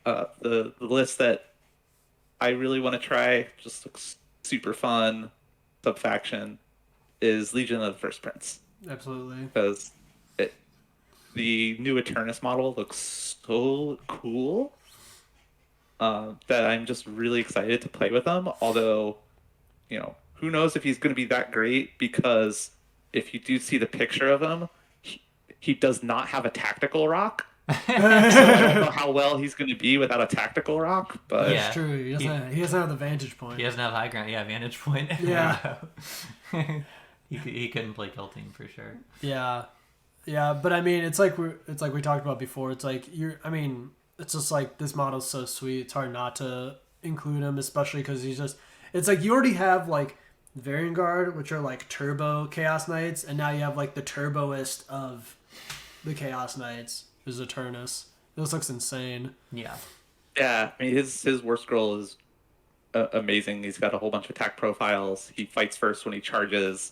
the list that I really want to try, just looks super fun, Subfaction, is Legion of the First Prince. Absolutely. Because the new Eternus model looks so cool that I'm just really excited to play with him. Although, who knows if he's going to be that great, because if you do see the picture of him, he does not have a tactical rock. So I don't know how well he's going to be without a tactical rock, but Yeah. It's true. He doesn't have the vantage point. He doesn't have high ground. Yeah, vantage point. Yeah. he couldn't play Kill Team for sure. Yeah. Yeah, but I mean, it's like we talked about before. It's like it's just like this model's so sweet. It's hard not to include him, especially because it's like you already have like Varian Guard, which are like turbo Chaos Knights, and now you have like the turboist of the Chaos Knights, is Eternus. This looks insane. Yeah. Yeah, I mean his war scroll is amazing. He's got a whole bunch of attack profiles. He fights first when he charges.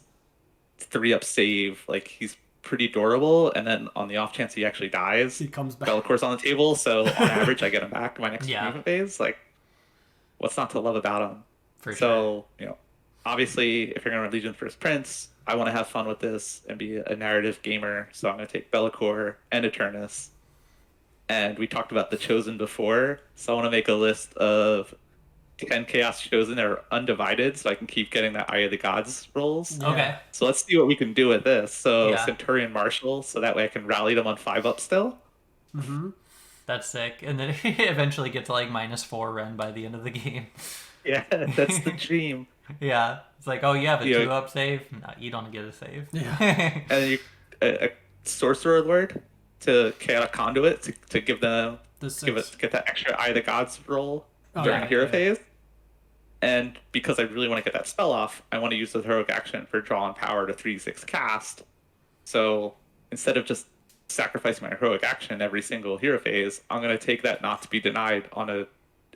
3-up save. Like he's pretty durable. And then on the off chance he actually dies, He comes back. Bellicor's on the table. So on average, I get him back in my next Yeah. movement phase. Like, what's not to love about him? For sure. So obviously, if you're gonna run Legion First Prince, I want to have fun with this and be a narrative gamer. So I'm gonna take Bellicor and Eternus. And we talked about the Chosen before, so I want to make a list of 10 Chaos Chosen that are undivided, so I can keep getting that Eye of the Gods rolls. Yeah. Okay. So let's see what we can do with this. So Yeah. Centurion Marshal, so that way I can rally them on 5-up still. Mm-hmm. That's sick. And then eventually get to like -4 run by the end of the game. Yeah, that's the dream. Yeah. It's like, oh, you have a Yeah. 2-up save? No, you don't get a save. Yeah. And then a Sorcerer Lord to Chaotic Conduit to give them get that extra Eye of the Gods roll during yeah, Hero yeah. phase. And because I really want to get that spell off, I want to use the heroic action for draw and power to 3/6 cast. So instead of just sacrificing my heroic action every single hero phase, I'm going to take that not to be denied on a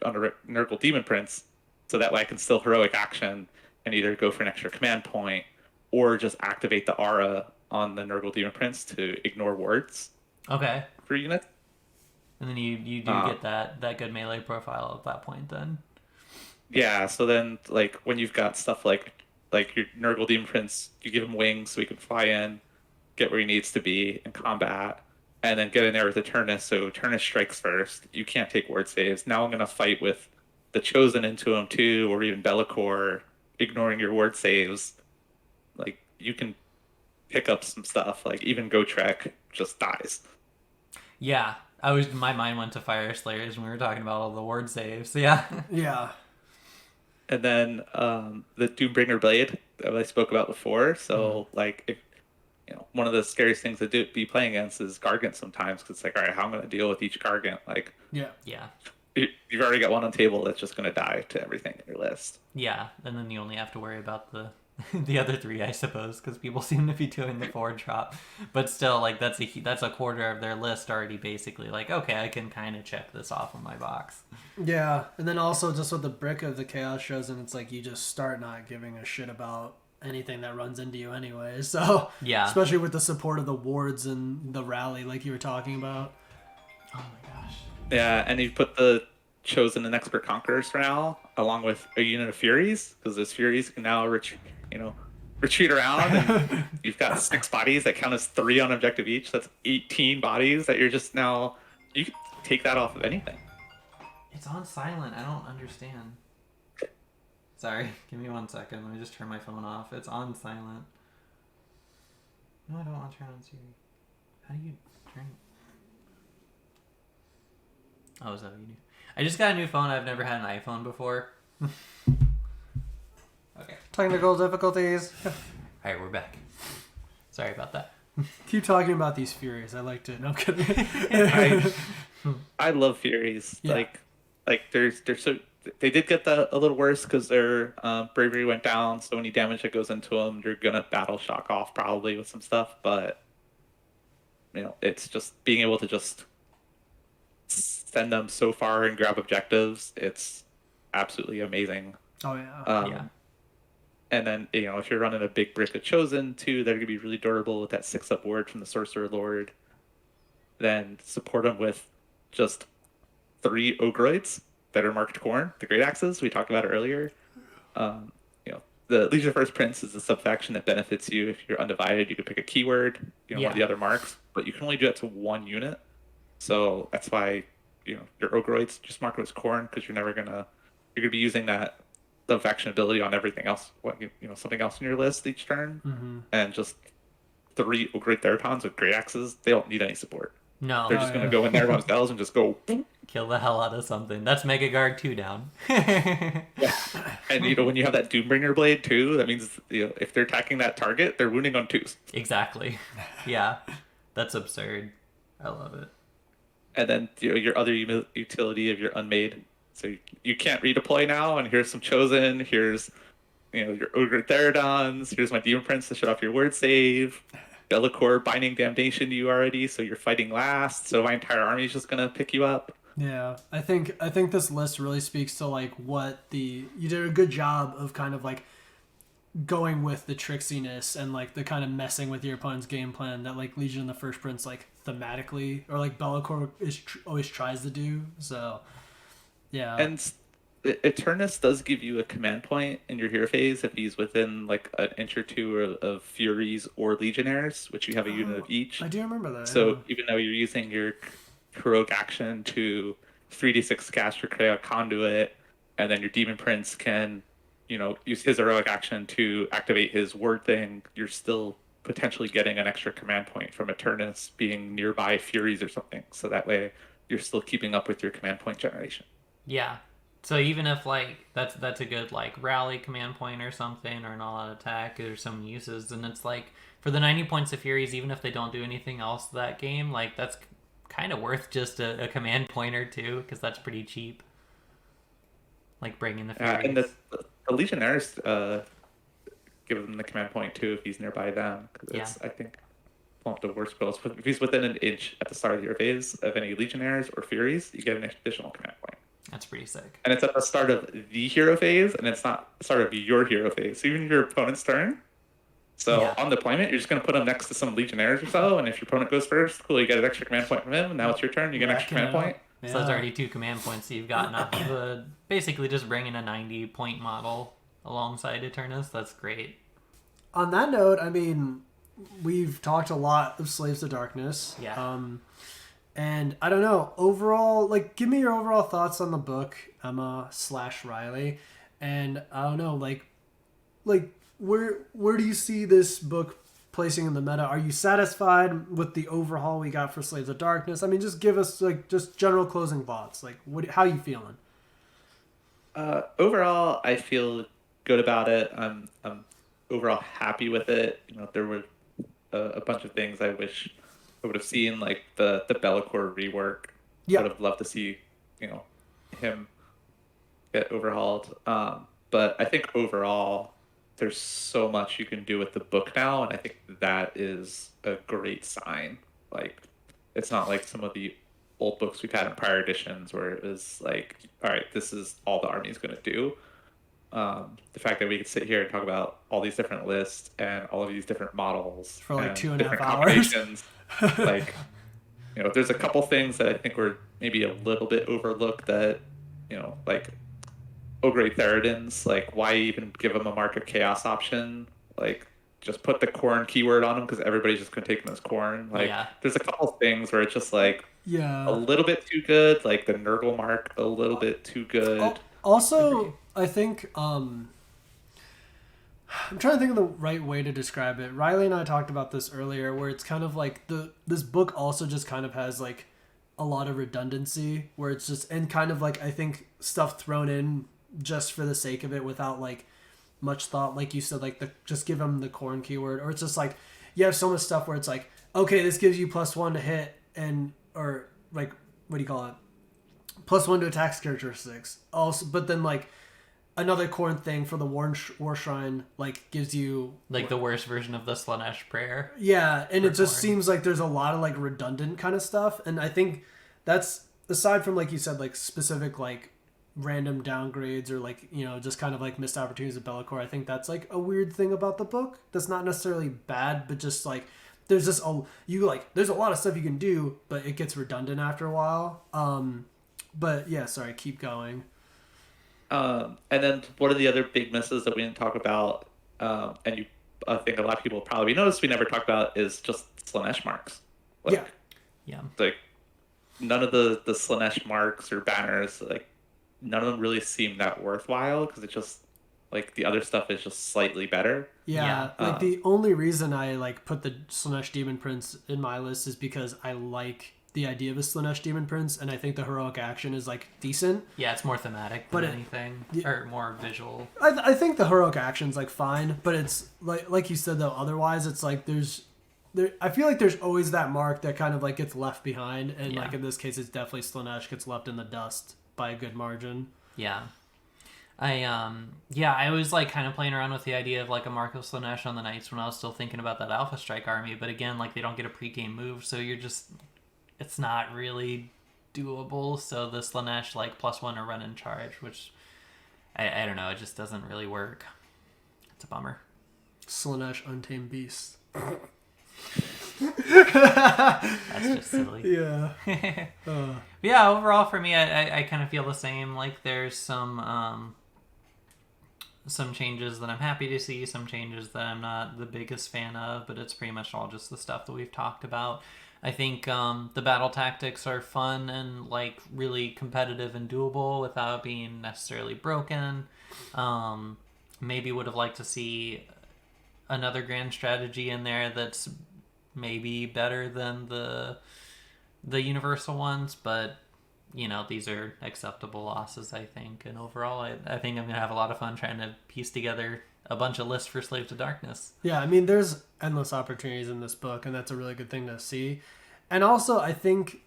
Nurgle Demon Prince, so that way I can still heroic action and either go for an extra command point or just activate the aura on the Nurgle Demon Prince to ignore wards Okay. for units. And then you do get that good melee profile at that point then. Yeah, so then like when you've got stuff like your Nurgle Demon Prince, you give him wings so he can fly in, get where he needs to be in combat, and then get in there with Eternus. So Eternus strikes first. You can't take ward saves. Now I'm gonna fight with the Chosen into him too, or even Bellicor, ignoring your ward saves. Like you can pick up some stuff. Like even Gotrek just dies. Yeah. My mind went to Fire Slayers when we were talking about all the ward saves. Yeah. Yeah. And then the Doombringer Blade that I spoke about before. So like if one of the scariest things to be playing against is Gargant sometimes, because it's like, all right, how am I going to deal with each Gargant? Like Yeah. Yeah. you've already got one on table that's just going to die to everything in your list. Yeah. And then you only have to worry about the other 3, I suppose, because people seem to be doing the 4 drop. But still, like that's a quarter of their list already. Basically, like okay, I can kind of check this off on my box. Yeah. And then also just with the brick of the Chaos Chosen, it's like you just start not giving a shit about anything that runs into you anyway. So Yeah. especially with the support of the wards and the rally, like you were talking about. Oh my gosh. Yeah, and you put the Chosen and Expert Conquerors for now, along with a unit of Furies, because those Furies can now retreat around, and you've got 6 bodies that count as 3 on objective each. That's 18 bodies that you're just now. You can take that off of anything. It's on silent. I don't understand. Sorry, give me 1 second. Let me just turn my phone off. It's on silent. No, I don't want to turn on Siri. How do you turn? Oh, is that what you do? I just got a new phone. I've never had an iPhone before. Okay. Technical difficulties. All right, we're back. Sorry about that. Keep talking about these Furies. I liked it. No, I'm kidding. I love Furies. Yeah. Like they're so they did get a little worse because their bravery went down. So any damage that goes into them, you're gonna battle shock off probably with some stuff. But it's just being able to just send them so far and grab objectives. It's absolutely amazing. Oh yeah. Yeah. And then, if you're running a big brick of Chosen, too, they're going to be really durable with that 6-up ward from the Sorcerer Lord. Then support them with just 3 Ogroids that are marked Khorne, the Great Axes. We talked about it earlier. The Legion of First Prince is a subfaction that benefits you. If you're undivided, you can pick a keyword, one of the other marks. But you can only do that to 1 unit. So that's why, your Ogroids, just mark it as Khorne, because you're going to be using that faction ability on everything else, something else in your list each turn, and just 3 Great Theratons with Great Axes. They don't need any support. No. They're just going to go in there by themselves and just go. Kill the hell out of something. That's Mega Guard 2 down. Yeah. And when you have that Doombringer Blade too, that means if they're attacking that target, they're wounding on 2s. Exactly. Yeah. That's absurd. I love it. And then your other utility of your Unmade. So you can't redeploy now, and here's some Chosen, here's your Ogre Theradons, here's my Demon Prince to shut off your word save. Be'lakor binding damnation to you already, so you're fighting last. So my entire army is just gonna pick you up. Yeah, I think this list really speaks to like what you did a good job of kind of like going with the tricksiness and like the kind of messing with your opponent's game plan that like Legion and the First Prince like thematically or like Be'lakor always tries to do. So yeah, And Eternus does give you a command point in your hero phase if he's within like an inch or two of Furies or Legionnaires, which you have a unit of each. I do remember that. So Yeah. even though you're using your heroic action to 3d6 cast your Chaotic Conduit, and then your Demon Prince can, use his heroic action to activate his word thing, you're still potentially getting an extra command point from Eternus being nearby Furies or something. So that way you're still keeping up with your command point generation. Yeah. So even if like that's a good like rally command point or something, or an all-out attack or some uses, and it's like for the 90 points of Furies, even if they don't do anything else that game, like that's kind of worth just a command point or two, because that's pretty cheap. Like bringing the Furies. And the Legionnaires give him the command point too if he's nearby them. Because it's, I think, one of the worst spells. If he's within an inch at the start of your phase of any Legionnaires or Furies, you get an additional command point. That's pretty sick. And it's at the start of the hero phase, and it's not the start of your hero phase. So even your opponent's turn. So on deployment, you're just going to put him next to some Legionnaires or so, and if your opponent goes first, cool, you get an extra command point from him, and now it's your turn, you get an extra command point. So that's already 2 command points, so you've gotten up to basically just bringing a 90-point model alongside Eternus. That's great. On that note, I mean, we've talked a lot of Slaves to Darkness. Yeah. And I don't know, overall, like, give me your overall thoughts on the book, Emma/Riley. And I don't know, like where do you see this book placing in the meta? Are you satisfied with the overhaul we got for Slaves of Darkness? I mean, just give us like just general closing thoughts. Like, how you feeling? Overall, I feel good about it. I'm overall happy with it. There were a bunch of things I wish I would have seen, like the Be'lakor rework. Yeah. Would have loved to see, him get overhauled. But I think overall, there's so much you can do with the book now, and I think that is a great sign. Like, it's not like some of the old books we've had in prior editions where it was like, all right, this is all the army is going to do. The fact that we could sit here and talk about all these different lists and all of these different models for like and 2.5 hours. Like, there's a couple things that I think were maybe a little bit overlooked that, like O-grade Theridans, like why even give them a Mark of Chaos option? Like, just put the Khorne keyword on them because everybody's just going to take them as Khorne. Like, there's a couple things where it's just like a little bit too good, like the Nurgle mark a little bit too good. Also, I think I'm trying to think of the right way to describe it. Riley and I talked about this earlier, where it's kind of like this book also just kind of has like a lot of redundancy, where it's just, and kind of like I think stuff thrown in just for the sake of it without like much thought, like you said, like just give them the Khorne keyword, or it's just like you have so much stuff where it's like, okay, this gives you +1 to hit, and or like what do you call it, +1 to attack characteristics also, but then like another Khorne thing for the War Shrine like gives you like the worst version of the Slanesh prayer. Yeah, and it just Khorne. seems like there's a lot of like redundant kind of stuff, and I think that's, aside from like you said, like specific like random downgrades or like just kind of like missed opportunities of Be'lakor, I think that's like a weird thing about the book that's not necessarily bad, but just like there's just there's a lot of stuff you can do, but it gets redundant after a while. But yeah, sorry, keep going. And then one of the other big misses that we didn't talk about, and I think a lot of people probably noticed we never talked about, is just Slanesh marks. Like, yeah. Like, none of the Slanesh marks or banners, like, none of them really seem that worthwhile, because it just, like, the other stuff is just slightly better. Yeah. Like, the only reason I, like, put the Slanesh Demon Prince in my list is because I like the idea of a Slanesh Demon Prince, and I think the heroic action is like decent. Yeah, it's more thematic than anything, or more visual. I think the heroic action's like fine, but it's like you said though. Otherwise, it's like I feel like there's always that mark that kind of like gets left behind, and like in this case, it's definitely Slanesh gets left in the dust by a good margin. Yeah. I was like kind of playing around with the idea of like a Marco Slanesh on the Knights when I was still thinking about that Alpha Strike army, but again, like they don't get a pregame move, so it's not really doable. So the Slanesh like +1 or run in charge, which I don't know, it just doesn't really work. It's a bummer. Slanesh Untamed Beast. That's just silly. Yeah. Yeah, overall for me, I kind of feel the same. Like there's some changes that I'm happy to see, some changes that I'm not the biggest fan of, but it's pretty much all just the stuff that we've talked about. I think the battle tactics are fun and like really competitive and doable without being necessarily broken. Maybe would have liked to see another grand strategy in there that's maybe better than the universal ones, but you know, these are acceptable losses, I think. And overall, I think I'm gonna have a lot of fun trying to piece together a bunch of lists for Slaves to Darkness. Yeah, I mean, there's endless opportunities in this book, and that's a really good thing to see. And also, I think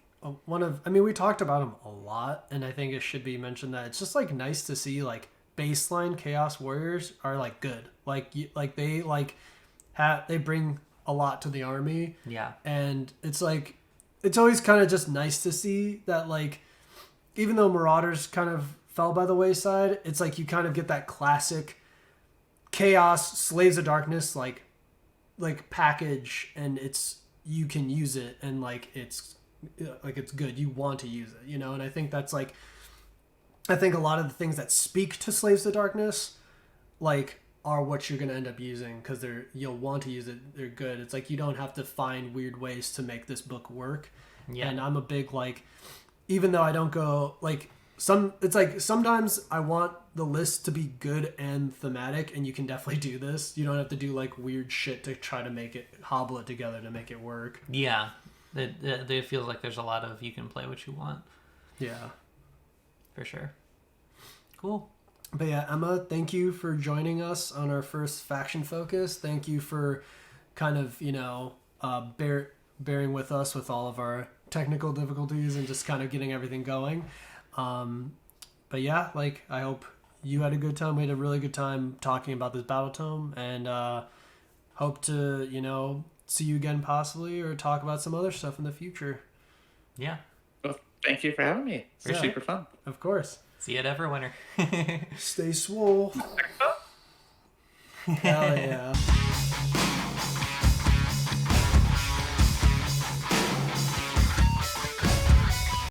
we talked about them a lot, and I think it should be mentioned that it's just like nice to see like baseline Chaos Warriors are like good, they bring a lot to the army. Yeah, and it's always kind of just nice to see that, like, even though Marauders kind of fell by the wayside, it's like you kind of get that classic Chaos Slaves of Darkness like package, and you can use it, and like it's good. You want to use it, you know. And I think that's like, I think a lot of the things that speak to Slaves of Darkness like are what you're gonna end up using, because you'll want to use it. They're good. It's like you don't have to find weird ways to make this book work. Yeah. And I'm a big like, even though I don't go like it's like sometimes I want the list to be good and thematic, and you can definitely do this. You don't have to do like weird shit to try to hobble it together to make it work. Yeah, it feels like there's a lot of you can play what you want. Yeah, for sure. Cool. But yeah, Emma, thank you for joining us on our first faction focus. Thank you for kind of, you know, bearing with us with all of our technical difficulties and just kind of getting everything going. But yeah, like, I hope you had a good time. We had a really good time talking about this Battletome, and hope to, you know, see you again possibly, or talk about some other stuff in the future. Yeah. Well, thank you for having me. It was Yeah. super fun. Of course. See you at Everwinter. Stay swole. Hell yeah.